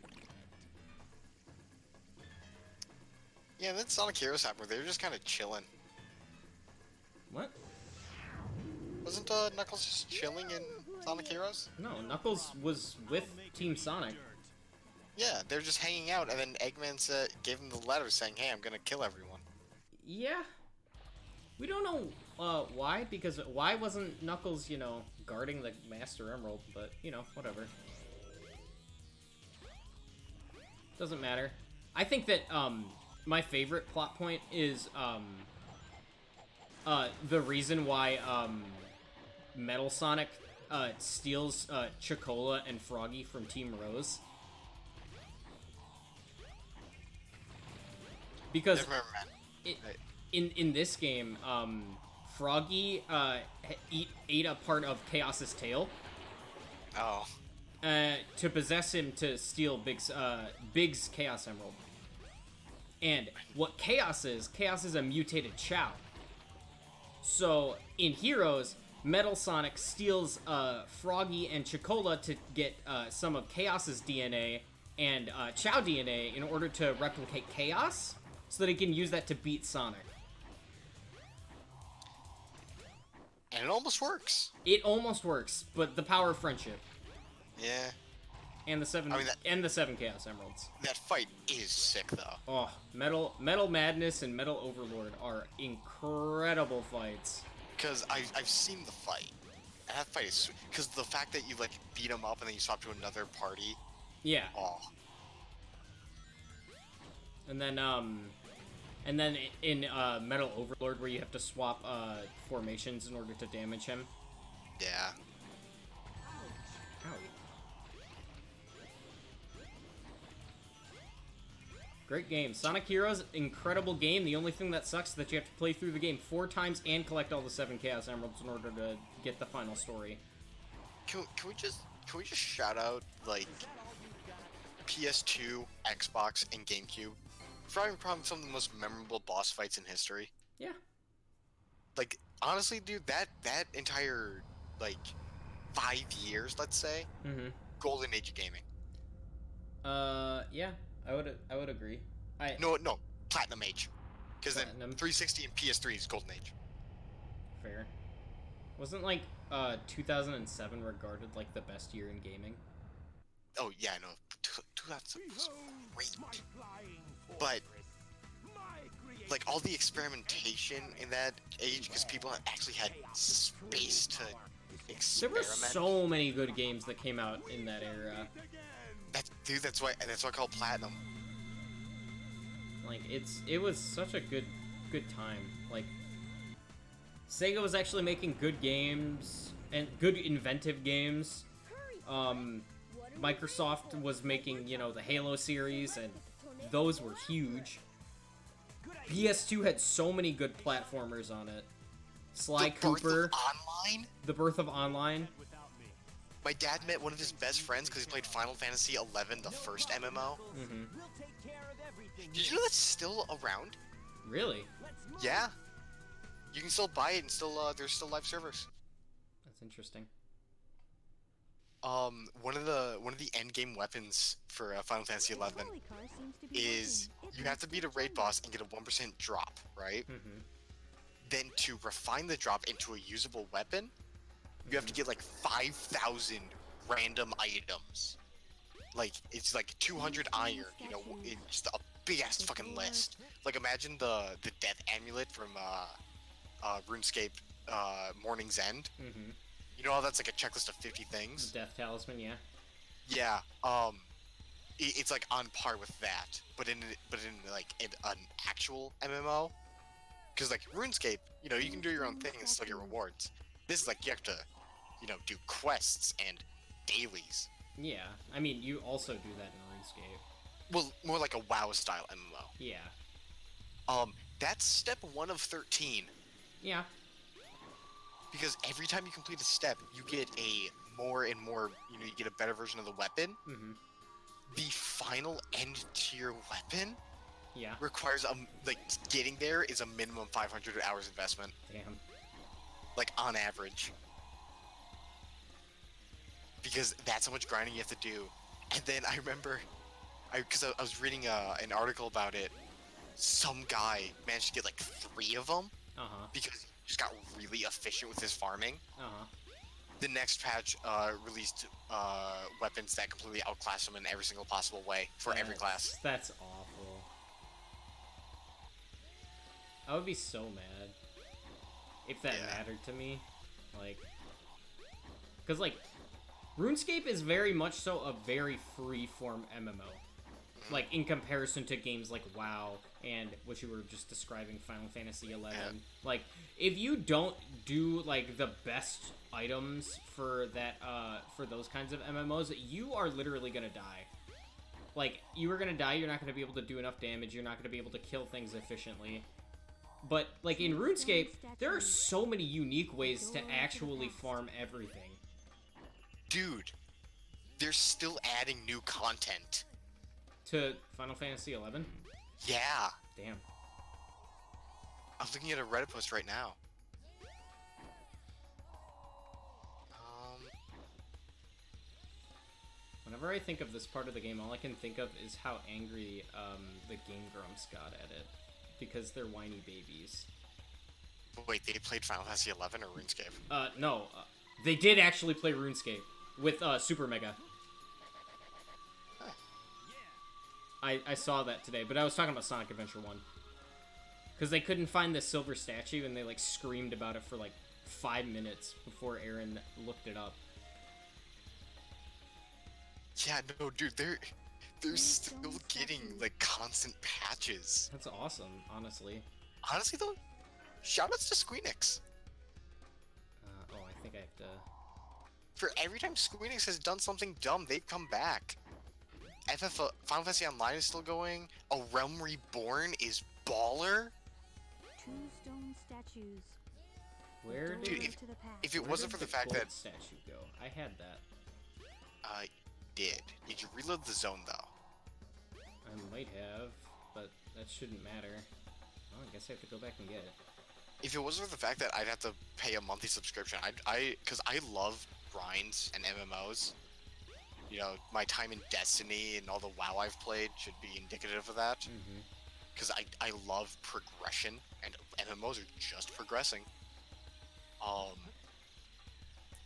Yeah, then Sonic Heroes happened where they were just kind of chilling. What? Wasn't Knuckles just chilling in Sonic Heroes? No, Knuckles was with Team Sonic. Yeah, they were just hanging out, and then Eggman gave him the letter saying, "Hey, I'm gonna kill everyone." Yeah. We don't know why, because why wasn't Knuckles, guarding the Master Emerald, but, whatever. Doesn't matter. I think that, my favorite plot point is, the reason why, Metal Sonic, steals, Chocola and Froggy from Team Rose. Because Never mind. in this game, Froggy ate a part of Chaos's tail Oh. to possess him to steal Big's Chaos Emerald. And what Chaos is a mutated Chow. So in Heroes, Metal Sonic steals Froggy and Chocola to get some of Chaos's DNA and Chow DNA in order to replicate Chaos, so that he can use that to beat Sonic. And it almost works. It almost works, but the power of friendship Yeah. and the seven Chaos Emeralds. That fight is sick, though. Oh, Metal Madness and Metal Overlord are incredible fights. Because I've seen the fight. And that fight is... Because the fact that you, like, beat him up and then you swap to another party... Yeah. Oh. And then in Metal Overlord, where you have to swap formations in order to damage him. Yeah. Ow. Great game. Sonic Heroes, incredible game. The only thing that sucks is that you have to play through the game 4 times and collect all the 7 Chaos Emeralds in order to get the final story. Can we just shout out, like, PS2, Xbox, and GameCube for having probably some of the most memorable boss fights in history? Yeah. Like, honestly, dude, that entire, like, 5 years, let's say, golden age of gaming. Yeah, I would agree. No, platinum age. Because then Platinum. 360 and PS3 is golden age. Fair. Wasn't, like, 2007 regarded, like, the best year in gaming? Oh, yeah, no. 2007 was great. But, like, all the experimentation in that age, because people actually had space to There experiment. were so many good games that came out in that era. That's why I call it platinum. Like, it was such a good time. Like, Sega was actually making good games and good inventive games. Microsoft was making, the Halo series, and those were huge. PS2 had so many good platformers on it. Sly Cooper, The Birth of Online. My dad met one of his best friends because he played Final Fantasy XI, the first MMO. Did you know that's still around? Really? Yeah. You can still buy it and still there's still live servers. That's interesting. One of the end game weapons for Final Fantasy XI is you have to beat a raid boss and get a 1% drop, right? Then to refine the drop into a usable weapon, you have to get like 5,000 random items. Like, it's like 200 iron, it's just a big ass fucking list. Like, imagine the death amulet from RuneScape Morning's End. You know how that's like a checklist of 50 things? The Death Talisman, yeah. Yeah, it's like on par with that, but in like an actual MMO. Because like RuneScape, you can do your own thing and still get rewards. This is like you have to, do quests and dailies. Yeah, I mean, you also do that in RuneScape. Well, more like a WoW style MMO. Yeah. That's step 1 of 13. Yeah. Because every time you complete a step, you get a more and more, you get a better version of the weapon. The final end tier weapon requires, getting there is a minimum 500 hours investment. Damn. Like, on average. Because that's how much grinding you have to do. And then I remember, because I was reading an article about it, some guy managed to get like 3 of them Uh-huh. because he just got really efficient with his farming. Uh-huh. The next patch released weapons that completely outclass them in every single possible way for every class. That's awful. I would be so mad if that mattered to me. Like, because, like, RuneScape is very much so a very free-form MMO. Like, in comparison to games like WoW and what you were just describing, Final Fantasy XI. Yeah. Like, if you don't do, like, the best items for that, for those kinds of MMOs, you are literally gonna die. Like, you are gonna die, you're not gonna be able to do enough damage, you're not gonna be able to kill things efficiently. But, like, in RuneScape, there are so many unique ways to actually farm everything. Dude, they're still adding new content. To Final Fantasy XI? Yeah. Damn. I'm looking at a Reddit post right now. Whenever I think of this part of the game, all I can think of is how angry the Game Grumps got at it. Because they're whiny babies. Wait, they played Final Fantasy XI or RuneScape? No. They did actually play RuneScape with Super Mega. I saw that today, but I was talking about Sonic Adventure 1. Because they couldn't find the silver statue, and they, like, screamed about it for, like, 5 minutes before Aaron looked it up. Yeah, no, dude, they're still getting, like, constant patches. That's awesome, honestly. Honestly, though, shoutouts to Squeenix. Oh, I think I have to... For every time Squeenix has done something dumb, they've come back. Final Fantasy Online is still going. A Realm Reborn is baller. 2 stone statues. Where did... Dude, if it wasn't for the fact that... statue go? I had that. Did you reload the zone, though? I might have, but that shouldn't matter. Well, I guess I have to go back and get it. If it wasn't for the fact that I'd have to pay a monthly subscription, because I love grinds and MMOs. You know, my time in Destiny and all the WoW I've played should be indicative of that. Because I love progression, and MMOs are just progressing.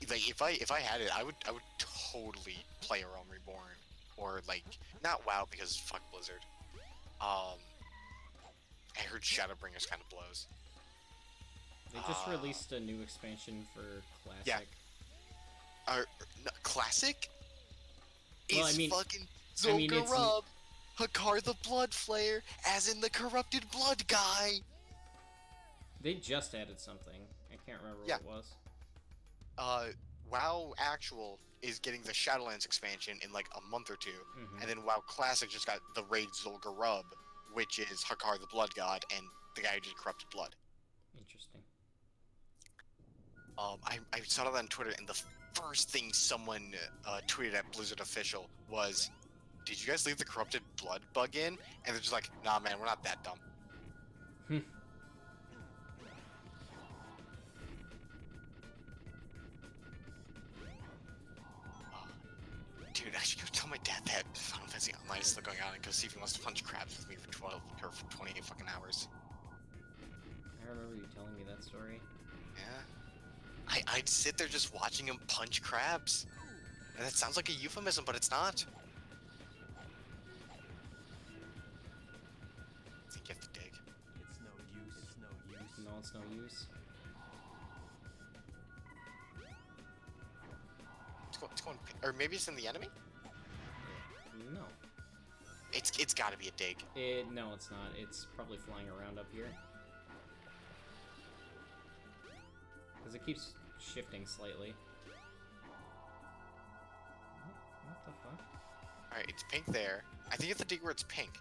Like if I had it, I would totally play a Realm Reborn, or like not WoW because fuck Blizzard. I heard Shadowbringers kind of blows. They just released a new expansion for Classic. Yeah. Classic? Well, Is I mean, fucking I mean, it's- Zul'Gurub, Hakar the Blood Flayer, as in the corrupted blood guy. They just added something. I can't remember what it was. WoW Actual is getting the Shadowlands expansion in like a month or 2, and then WoW Classic just got the Raid Zul'Gurub, which is Hakar the Blood God and the guy who did Corrupted Blood. Interesting. I saw that on Twitter, and the first thing someone tweeted at Blizzard Official was, "Did you guys leave the Corrupted Blood bug in?" And they're just like, "Nah, man, we're not that dumb." Dude, I should go tell my dad that Final Fantasy Online is still going on and go see if he wants to punch crabs with me for 12 or for 28 fucking hours. I remember you telling me that story. Yeah. I'd sit there just watching him punch crabs. And that sounds like a euphemism, but it's not. I think you have to dig. It's no use. It's no use. No, it's no use. It's going, or maybe it's in the enemy? No. It's gotta be a dig. No, it's not. It's probably flying around up here. Because it keeps shifting slightly. What the fuck? Alright, it's pink there. I think you have to dig where it's pink.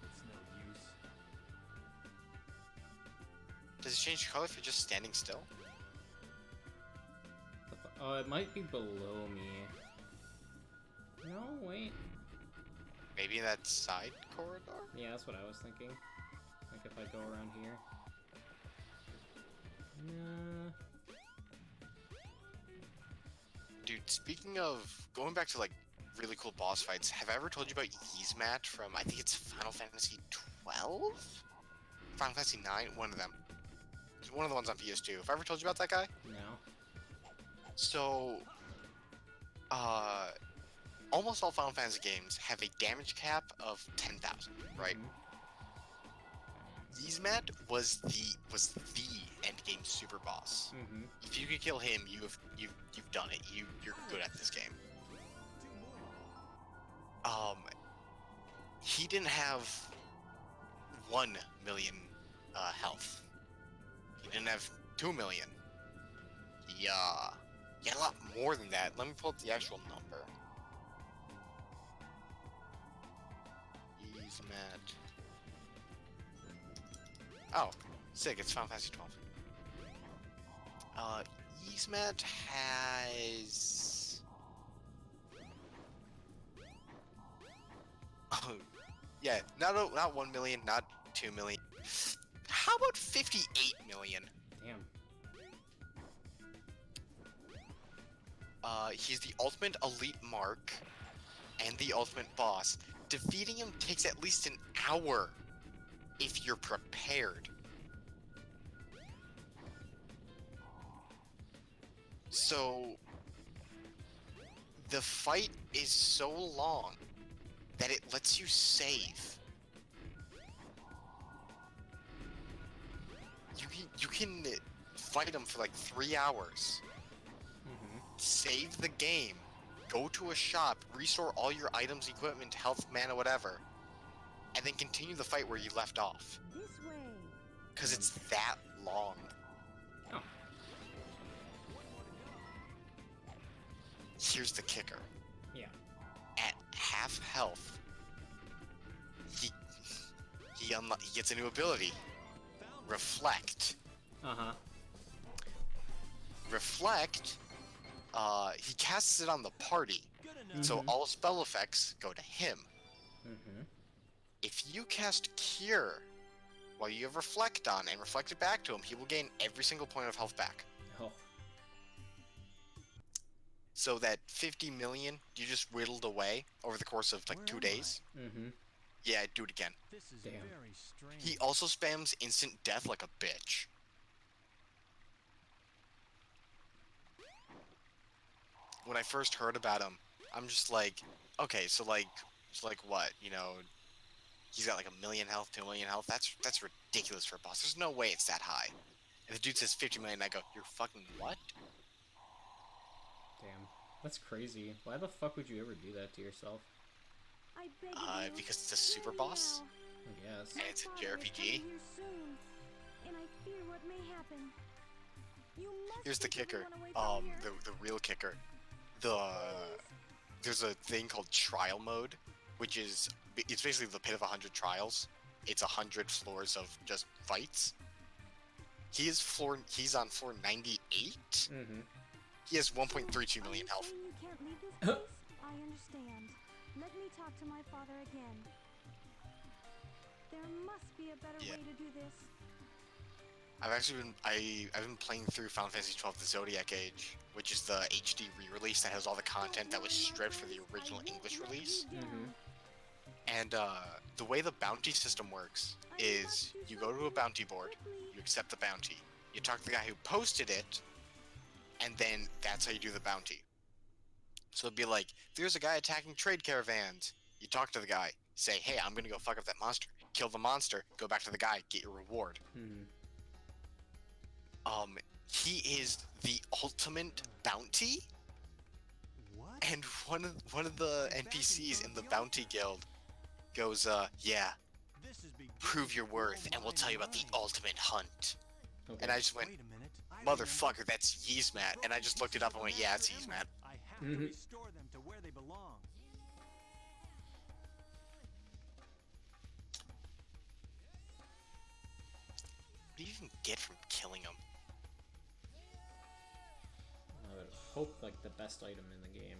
It's no use. Does it change color if you're just standing still? Oh, it might be below me. No, wait. Maybe in that side corridor? Yeah, that's what I was thinking. Like if I go around here. Nah. Dude, speaking of going back to like really cool boss fights. Have I ever told you about Yzmat from, I think it's Final Fantasy 12? Final Fantasy 9? One of them. It's one of the ones on PS2. Have I ever told you about that guy? No. So, almost all Final Fantasy games have a damage cap of 10,000, right? Yzmat was the end game super boss. If you can kill him, you've done it. You're good at this game. He didn't have 1 million health. He didn't have 2 million. He had a lot more than that. Let me pull up the actual number. Yzmat. Oh, sick, it's Final Fantasy 12. Yzmat has... Oh, yeah, not 1 million, not 2 million. How about 58 million? Damn. He's the ultimate elite mark and the ultimate boss. Defeating him takes at least an hour if you're prepared. So the fight is so long that it lets you save. You can fight him for like 3 hours. Save the game, go to a shop, restore all your items, equipment, health, mana, whatever, and then continue the fight where you left off. This way. Because it's that long. Oh. Here's the kicker. Yeah. At half health, he gets a new ability. Reflect. Reflect, he casts it on the party, so all spell effects go to him. If you cast Cure while you have Reflect on and reflect it back to him, he will gain every single point of health back. Oh. So that 50 million you just whittled away over the course of like 2 days. Yeah, do it again. This is Damn. very strange. He also spams instant death like a bitch. When I first heard about him, I'm just like, okay, so like what? You know, he's got like 1 million health, 2 million health. That's ridiculous for a boss. There's no way it's that high. And the dude says 50 million, and I go, you're fucking what? Damn. That's crazy. Why the fuck would you ever do that to yourself? I beg of you, Because it's a super hear me boss. now. I guess. And it's a My father is JRPG. coming here soon, and I fear what may happen. You must Here's the take kicker. everyone away from here. The real kicker. There's a thing called trial mode, which is it's basically the pit of 100 trials. It's 100 floors of just fights. He's on floor 98. He has 1.32 million health. Are you saying you can't leave this place? I understand. Let me talk to my father again. There must be a better Yeah. way to do this. I've been playing through Final Fantasy 12: The Zodiac Age, which is the HD re-release that has all the content that was stripped for the original English release. And the way the bounty system works is you go to a bounty board, you accept the bounty, you talk to the guy who posted it, and then that's how you do the bounty. So it'd be like, there's a guy attacking trade caravans. You talk to the guy, say, hey, I'm gonna go fuck up that monster. Kill the monster, go back to the guy, get your reward. He is the ultimate bounty, What? and one of the NPCs in the bounty guild goes, yeah, This is beginning prove your to worth, blow and we'll my tell you about the mind. ultimate hunt. Okay. And I just went, Wait a minute. I motherfucker, that's Yzmat. And I just looked it up and went, yeah, it's Yzmat. I have to restore them to where they belong. What do you even get from killing him? I would hope like the best item in the game.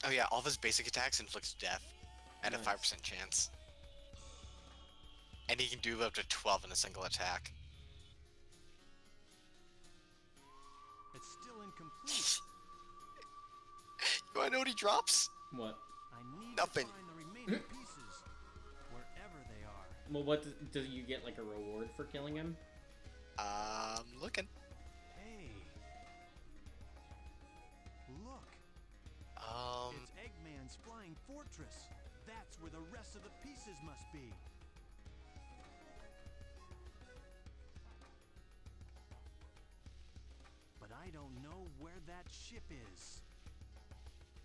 Oh yeah, all of his basic attacks inflicts death at a Nice. 5% chance. And he can do up to 12 in a single attack. It's still incomplete. Do I know what he drops? What? I need Nothing. to find the remaining pieces, wherever they are. Well, what do you get like a reward for killing him? I'm looking. Hey, look! It's Eggman's flying fortress. That's where the rest of the pieces must be. But I don't know where that ship is.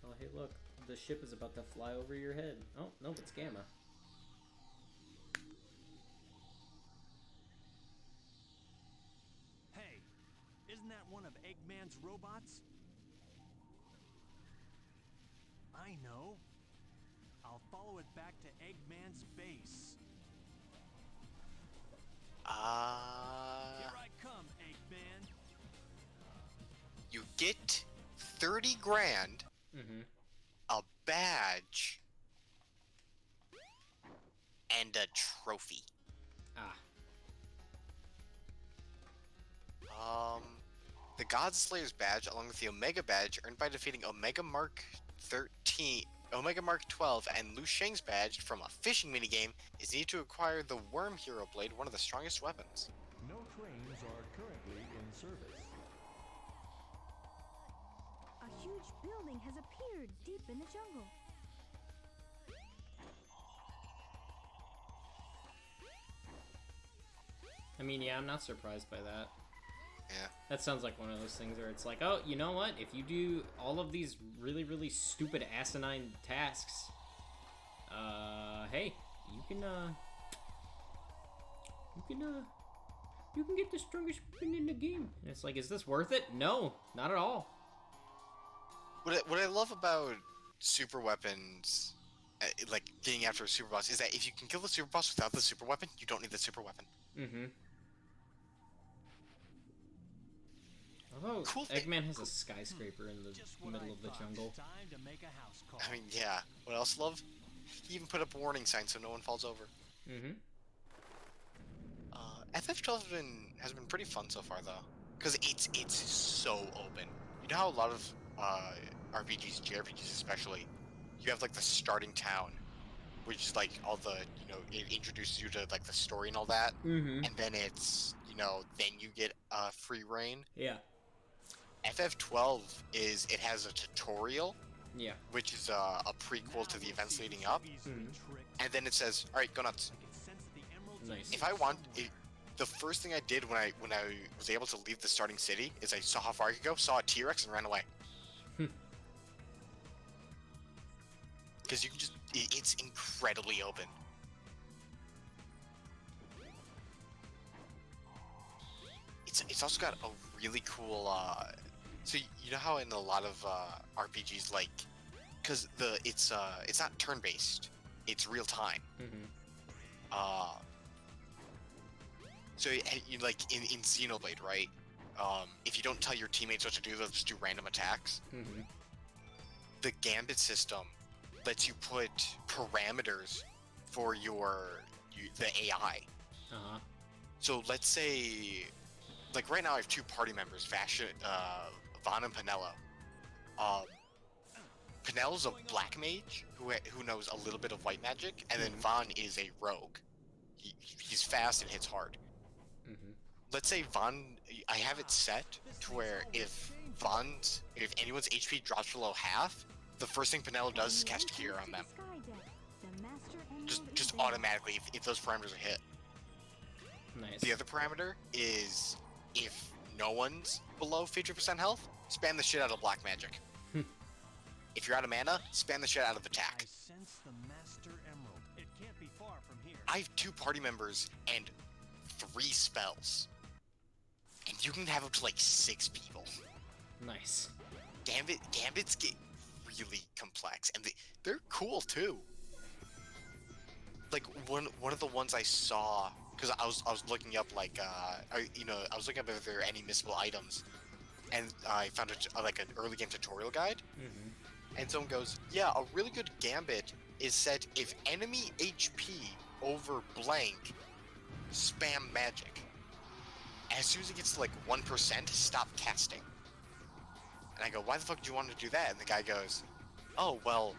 Oh, hey, look. The ship is about to fly over your head. Oh, no, it's Gamma. Hey, isn't that one of Eggman's robots? I know. I'll follow it back to Eggman's base. Here I come, Eggman. You get 30 grand, Mm-hmm. a badge, and a trophy. Ah. The God Slayer's badge, along with the Omega badge, earned by defeating Omega Mark 13, Omega Mark 12, and Liu Shang's badge from a fishing minigame, is needed to acquire the Worm Hero Blade, one of the strongest weapons. No trains are currently in service. A huge building has appeared deep in the jungle. I mean, yeah, I'm not surprised by that. Yeah. That sounds like one of those things where it's like, oh, you know what? If you do all of these really, really stupid asinine tasks, hey, you can get the strongest weapon in the game. And it's like, is this worth it? No, not at all. What I love about super weapons, like getting after a super boss, is that if you can kill the super boss without the super weapon, you don't need the super weapon. Mm-hmm. Although, Cool thing. Eggman has a skyscraper in the Just what middle I of the thought. jungle. Time to make a house call. I mean, yeah. What else, love? He even put up a warning sign so no one falls over. Mm-hmm. FF12 has been pretty fun so far, though, because it's so open. You know how a lot of RPGs, JRPGs especially, you have like the starting town, which is like all the, it introduces you to like the story and all that, Mm-hmm. and then it's, then you get free reign. Yeah. FF12 it has a tutorial, Yeah. which is a prequel to the events leading up, and then it says, all right, go nuts. Nice. If I the first thing I did when I was able to leave the starting city is I saw how far I could go, saw a T-Rex, and ran away. Because you can just, it's incredibly open. It's also got a really cool, so you know how in a lot of RPGs, like, because it's not turn-based, it's real-time. Mm-hmm. So you like in Xenoblade, right? If you don't tell your teammates what to do, they'll just do random attacks. Mm-hmm. The Gambit system lets you put parameters for the AI. Uh-huh. So let's say, like right now I have two party members, Vaughn and Penelo. Penelo's a black mage who knows a little bit of white magic, and then Vaughn is a rogue. He's fast and hits hard. Mm-hmm. Let's say Vaughn, I have it set to where if anyone's HP drops below half, the first thing Penelo does is cast Cure on them. Just automatically, if those parameters are hit. Nice. The other parameter is if no one's below 50% health, spam the shit out of black magic. If you're out of mana, spam the shit out of I attack. sense the Master Emerald. It can't be far from here. I have two party members and 3 spells. And you can have up to like 6 people. Nice. Gambits get really complex, and they're cool too. Like one of the ones I saw, because I was looking up like I was looking up if there are any missable items, and I found like an early game tutorial guide, and someone goes, yeah, a really good gambit is set if enemy HP over blank, spam magic. As soon as it gets to like 1%, stop casting. And I go, why the fuck do you want to do that? And the guy goes, oh, well,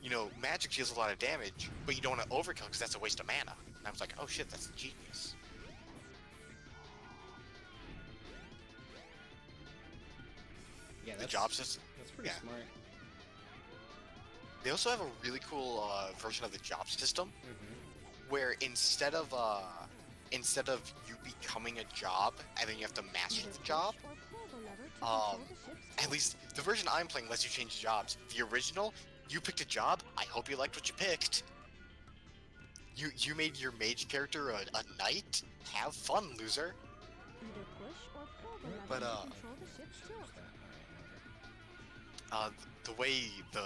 you know, magic deals a lot of damage, but you don't want to overkill because that's a waste of mana. And I was like, oh shit, that's genius. Yeah, The that's, job system. that's pretty yeah. smart. They also have a really cool version of the job system, where instead of you becoming a job and then you have to master the job, at least the version I'm playing lets you change jobs. The original, you picked a job. I hope you liked what you picked. You made your mage character a knight. Have fun, loser. Either push or pull the lever But, to control the ship's tilt. The way the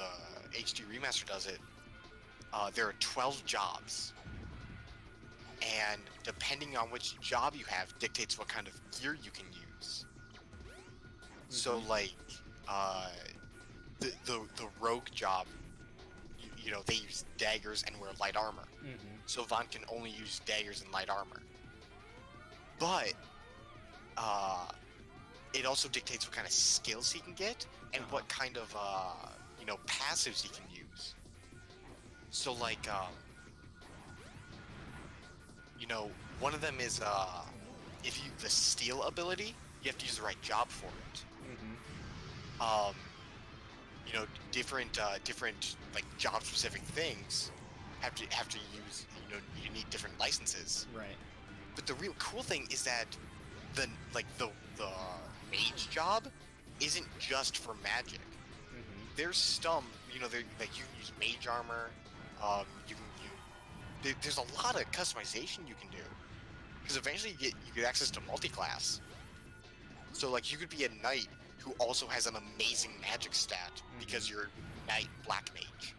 HD remaster does it, there are 12 jobs, and depending on which job you have dictates what kind of gear you can use. So like, the rogue job, you know, they use daggers and wear light armor. So Vaughn can only use daggers and light armor. But it also dictates what kind of skills he can get and what kind of you know, passives he can use. So like, you know, one of them is if you the steal ability, you have to use the right job for it. You know, different like job specific things have to use, you know, you need different licenses. Right. But the real cool thing is that the mage job isn't just for magic. There's some, you know, like you can use mage armor. There's a lot of customization you can do, because eventually you get access to multi-class. So like you could be a knight who also has an amazing magic stat because you're knight black mage.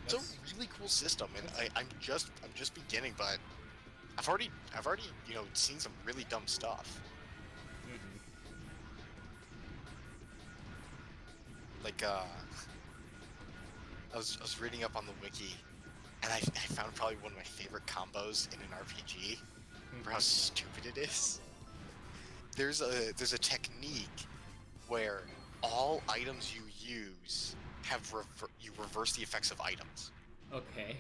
It's a really cool system, and I'm just beginning, but I've already you know, seen some really dumb stuff. Like I was reading up on the wiki, and I found probably one of my favorite combos in an RPG for how stupid it is. There's a technique where all items you use have you reverse the effects of items. Okay.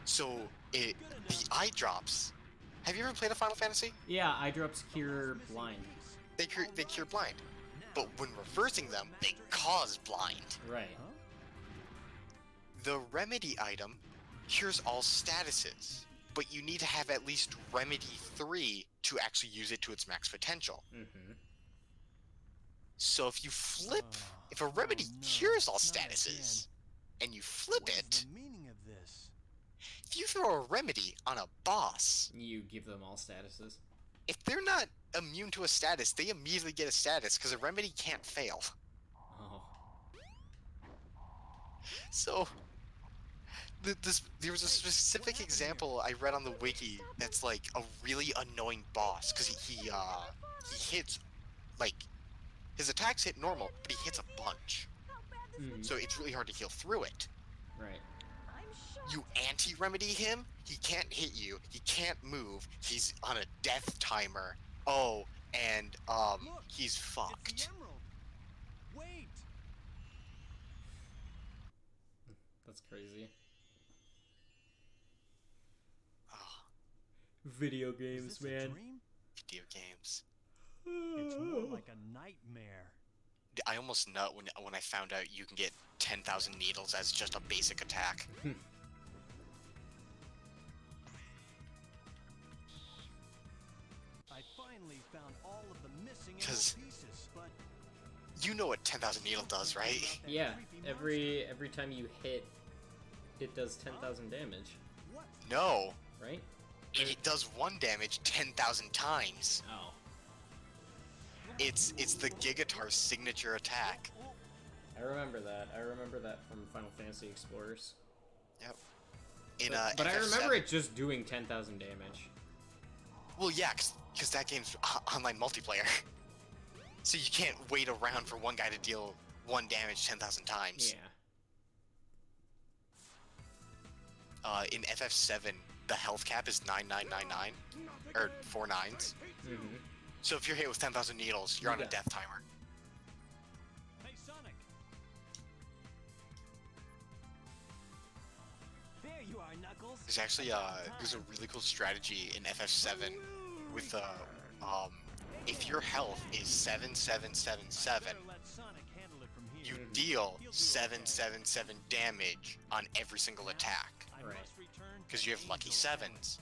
So the eye drops. Have you ever played a Final Fantasy? Yeah, eye drops cure blind. They cure blind, but when reversing them, they cause blind. Right. The remedy item cures all statuses, but you need to have at least remedy 3 to actually use it to its max potential. So if you flip, if a remedy cures all statuses, and you flip it, if you throw a remedy on a boss, You give them all statuses. if they're not immune to a status, they immediately get a status because a remedy can't fail. Oh. So there was a specific example I read on the wiki that's like a really annoying boss because he hits, like, his attacks hit normal, but he hits a bunch. So it's really hard to heal through it. Right. You anti-remedy him, he can't hit you, he can't move, he's on a death timer. Oh, and he's fucked. Wait. That's crazy. Oh, Video games, Is this a man. dream? video games. It's more like a nightmare. I almost nut when I found out you can get 10,000 needles as just a basic attack. I finally found all of the missing 'Cause- emerald pieces, but You know what 10,000 needle does, right? Yeah, every time you hit, it does 10,000 damage, No, right? it does 1 damage 10,000 times. Oh. It's the Gigatar's signature attack. I remember that. I remember that from Final Fantasy Explorers. Yep. In, But I FF7 remember it just doing 10,000 damage. Well, yeah, because that game's online multiplayer. So you can't wait around for one guy to deal 1 damage 10,000 times. Yeah. In FF7, the health cap is 9999, or 4 nines. So if you're hit with 10,000 needles, you're on a death timer. hey, Sonic. there's actually there's a really cool strategy in FF7 with if your health is 7777, you deal 777 damage on every single attack. Right. Because you have lucky sevens.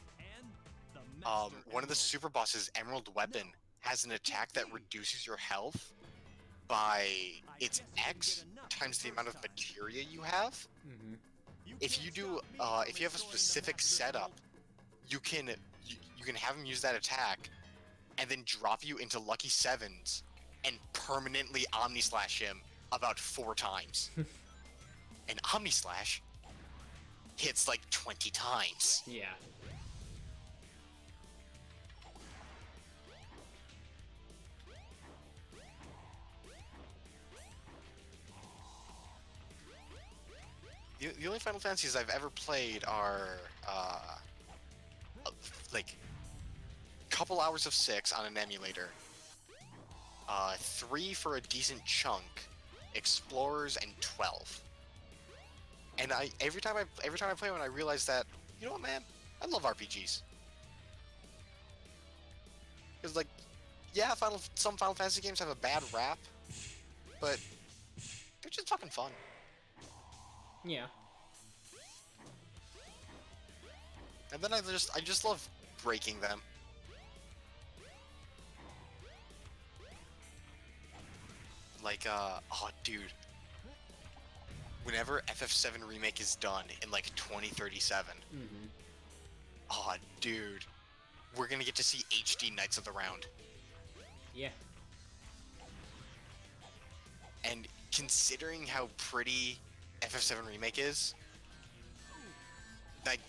One of the super bosses, Emerald Weapon, has an attack that reduces your health by its X times the amount of materia you have. Mm-hmm. If you do, if you have a specific setup, you can have him use that attack, and then drop you into lucky sevens, and permanently Omni Slash him about 4 times. And Omni Slash hits like 20 times. Yeah. The only Final Fantasies I've ever played are like couple hours of 6 on an emulator, 3 for a decent chunk, Explorers, and 12. And every time I play one, I realize that, you know what, man, I love RPGs. Cause like, yeah, some Final Fantasy games have a bad rap, but they're just fucking fun. Yeah. And then I just love breaking them. Like, oh, dude. Whenever FF7 Remake is done in, like, 2037, oh, dude. We're gonna get to see HD Knights of the Round. Yeah. And considering how pretty FF7 Remake is,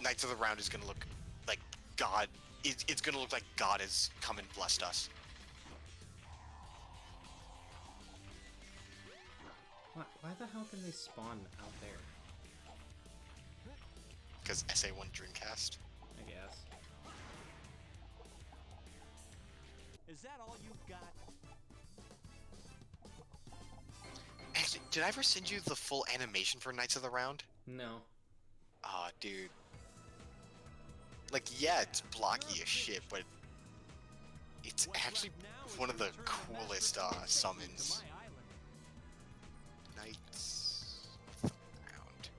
Knights of the Round is gonna look like God. It's gonna look like God has come and blessed us. Why the hell can they spawn out there? Because SA1 Dreamcast. I guess. Is that all you've got? Actually, did I ever send you the full animation for Knights of the Round? No. Aw, dude. Like, yeah, it's blocky as shit, but it's actually one of the coolest summons. Knights of the Round.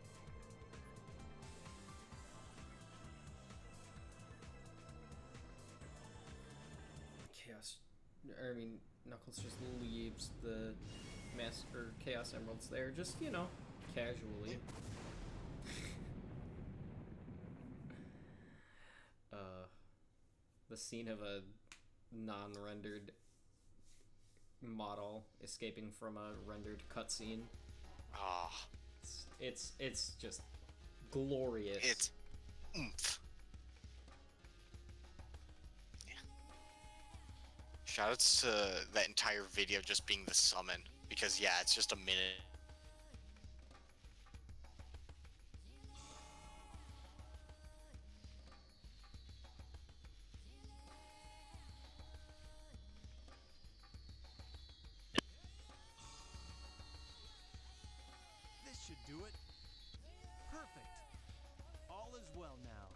Knuckles just leaves the Chaos Emeralds there, just, you know, casually. The scene of a non-rendered model escaping from a rendered cutscene. Ah. It's just glorious. It's oomph. Yeah. Shoutouts to that entire video just being the summon, because yeah, it's just a minute. Should do it. Perfect. All is well now.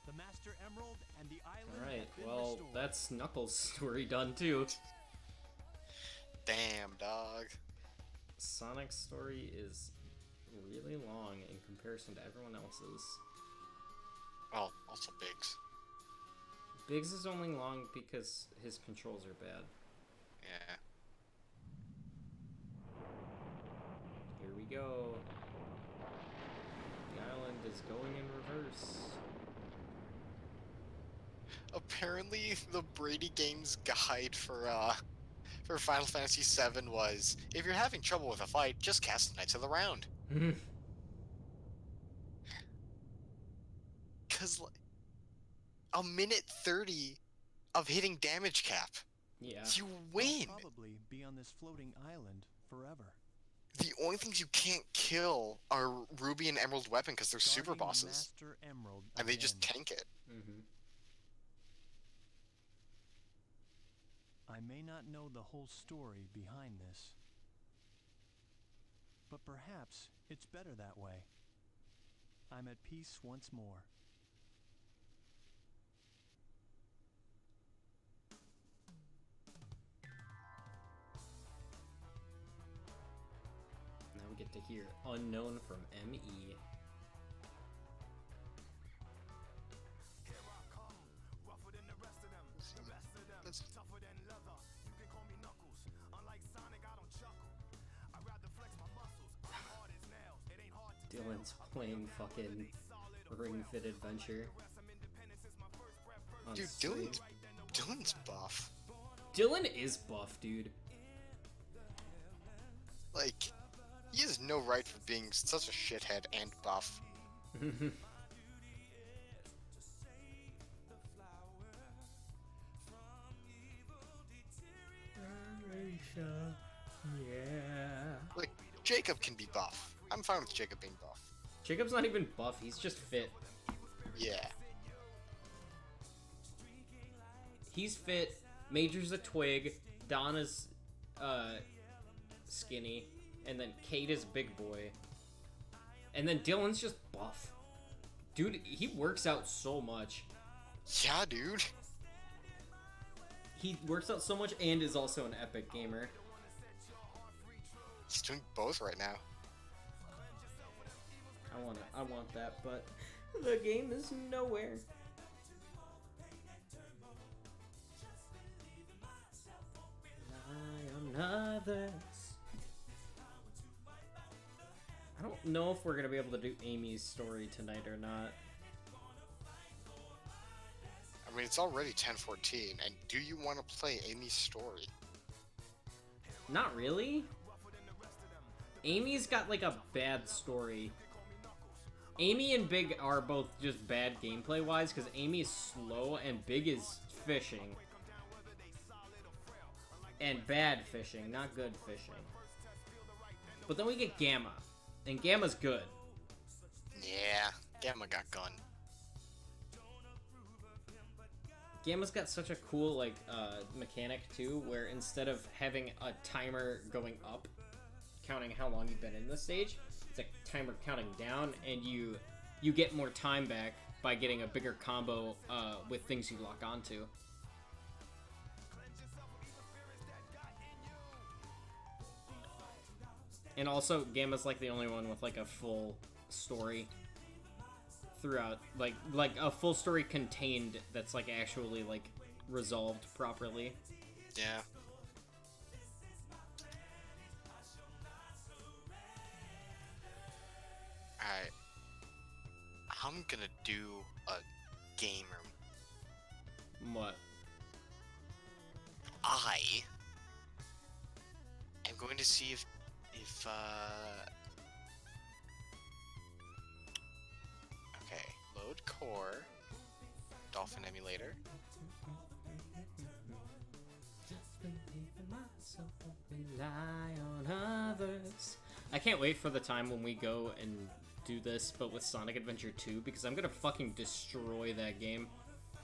The Master Emerald and the island Alright, have been well, restored. that's Knuckles' story done too. Damn, dog. Sonic's story is really long in comparison to everyone else's. Well, also Biggs. Biggs is only long because his controls are bad. Yeah. Here we go. The island is going in reverse. Apparently, the Brady Games guide for Final Fantasy VII was, if you're having trouble with a fight, just cast Knights of the Round. Cause like, a minute 30 of hitting damage cap. Yeah. You win. I'll probably be on this floating island forever. The only things you can't kill are Ruby and Emerald Weapon because they're super Guarding the bosses, Master Emerald and they just again. tank it. Mm-hmm. I may not know the whole story behind this, but perhaps it's better that way. I'm at peace once more. Now we get to hear Unknown from ME. Dylan's playing fucking Ring Fit Adventure. On Dude, stream. Dylan's buff. Dylan is buff, dude. Like, he has no right for being such a shithead and buff. Yeah. Like, Jacob can be buff. I'm fine with Jacob being buff. Jacob's not even buff, he's just fit. Yeah. He's fit, Major's a twig, Donna's skinny, and then Kate is big boy. And then Dylan's just buff. Dude, he works out so much. Yeah, dude. He works out so much and is also an epic gamer. He's doing both right now. I want that, but the game is nowhere. Rely on others. I don't know if we're gonna be able to do Amy's story tonight or not. I mean, it's already 10:14, and do you want to play Amy's story? Not really. Amy's got like a bad story. Amy and Big are both just bad gameplay wise because Amy is slow and Big is fishing. And bad fishing, not good fishing. But then we get Gamma. And Gamma's good. Yeah, Gamma got gun. Gamma's got such a cool like mechanic too, where instead of having a timer going up, counting how long you've been in the stage, it's a timer counting down, and you get more time back by getting a bigger combo with things you lock onto. And also, Gamma's like the only one with like a full story throughout, like a full story contained that's like actually like resolved properly. Yeah. Alright. I'm gonna do a game room. What? I am going to see if okay, load core, Dolphin emulator. Rely on others. I can't wait for the time when we go and do this, but with Sonic Adventure 2, because I'm gonna fucking destroy that game.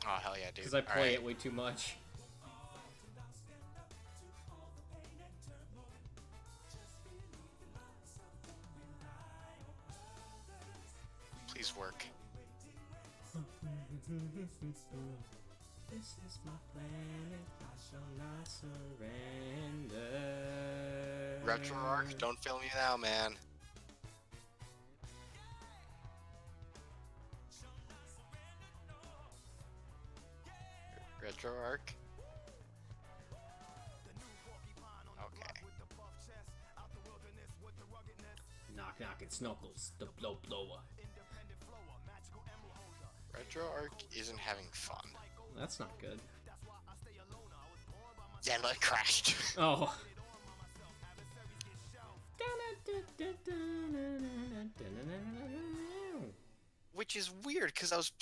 Oh, hell yeah, dude. Because I play Alright. it way too much. Please work. This is my planet, I shall not surrender. RetroArch, don't fail me now, man. RetroArch. Okay. Knock knock, it's Knuckles, the blow blower. RetroArch isn't having fun. That's not good. Then it crashed. Oh. Which is weird, because I was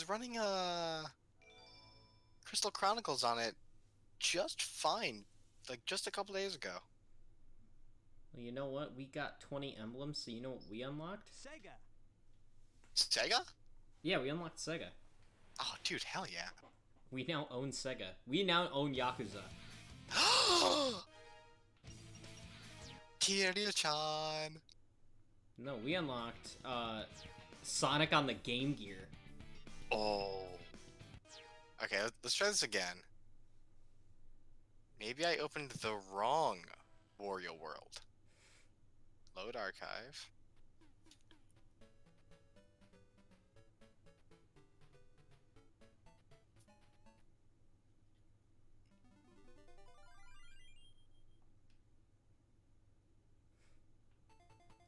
running Crystal Chronicles on it just fine, like just a couple days ago. Well, you know what? We got 20 emblems, so you know what we unlocked? Sega. Sega? Yeah, we unlocked Sega. Oh, dude, hell yeah. We now own Sega. We now own Yakuza. Kiryu-chan. No, we unlocked Sonic on the Game Gear. Oh. Okay, let's try this again. Maybe I opened the wrong Wario World. Load archive.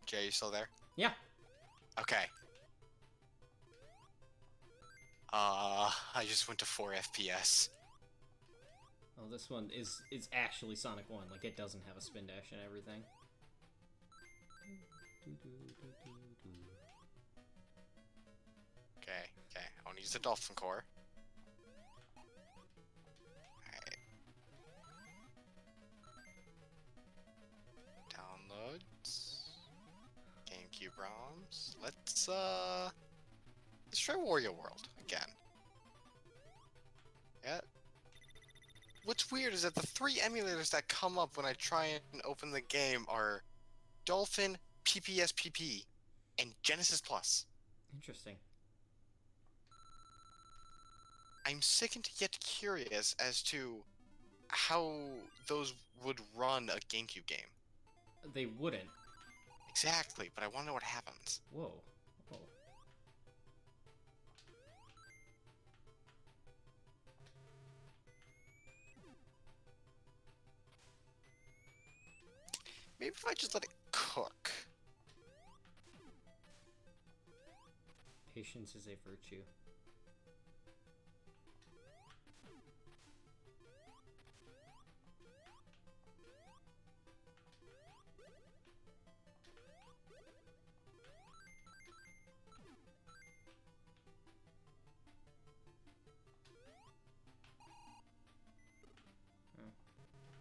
Jay, you still there? Yeah. Okay. I just went to 4 FPS. Oh, this one is actually Sonic 1. Like, it doesn't have a spin dash and everything. Okay, I want to use the Dolphin Core. Alright. Downloads. GameCube ROMs. Let's try Wario World again. Yeah. What's weird is that the 3 emulators that come up when I try and open the game are Dolphin, PPSPP, and Genesis Plus. Interesting. I'm sick and yet curious as to how those would run a GameCube game. They wouldn't. Exactly, but I want to know what happens. Whoa. Whoa. Maybe if I just let it cook. Patience is a virtue.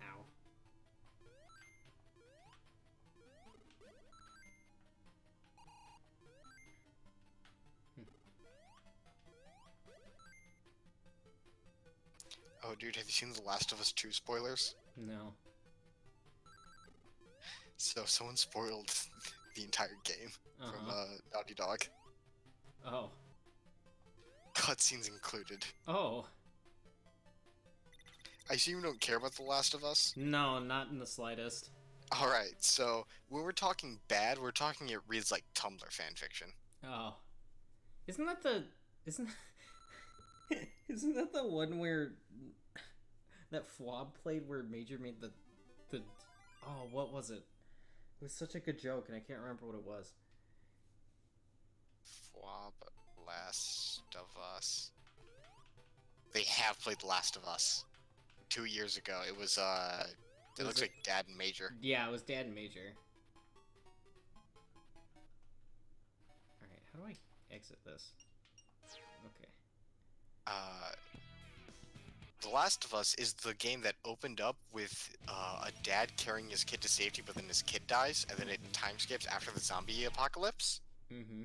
Ow. Oh, dude, have you seen The Last of Us 2 spoilers? No. So, someone spoiled the entire game from Naughty Dog. Oh. Cutscenes included. Oh. I assume you don't care about The Last of Us? No, not in the slightest. Alright, so when we're talking bad, we're talking it reads like Tumblr fanfiction. Oh. Isn't that the... Isn't that the one where... that Fwab played where Major made the... Oh, what was it? It was such a good joke, and I can't remember what it was. Fwab, Last of Us. They have played The Last of Us. 2 years ago. It was, it looks like Dad and Major. Yeah, it was Dad and Major. Alright, how do I exit this? Okay. The Last of Us is the game that opened up with a dad carrying his kid to safety, but then his kid dies, and then it time skips after the zombie apocalypse. Mm-hmm.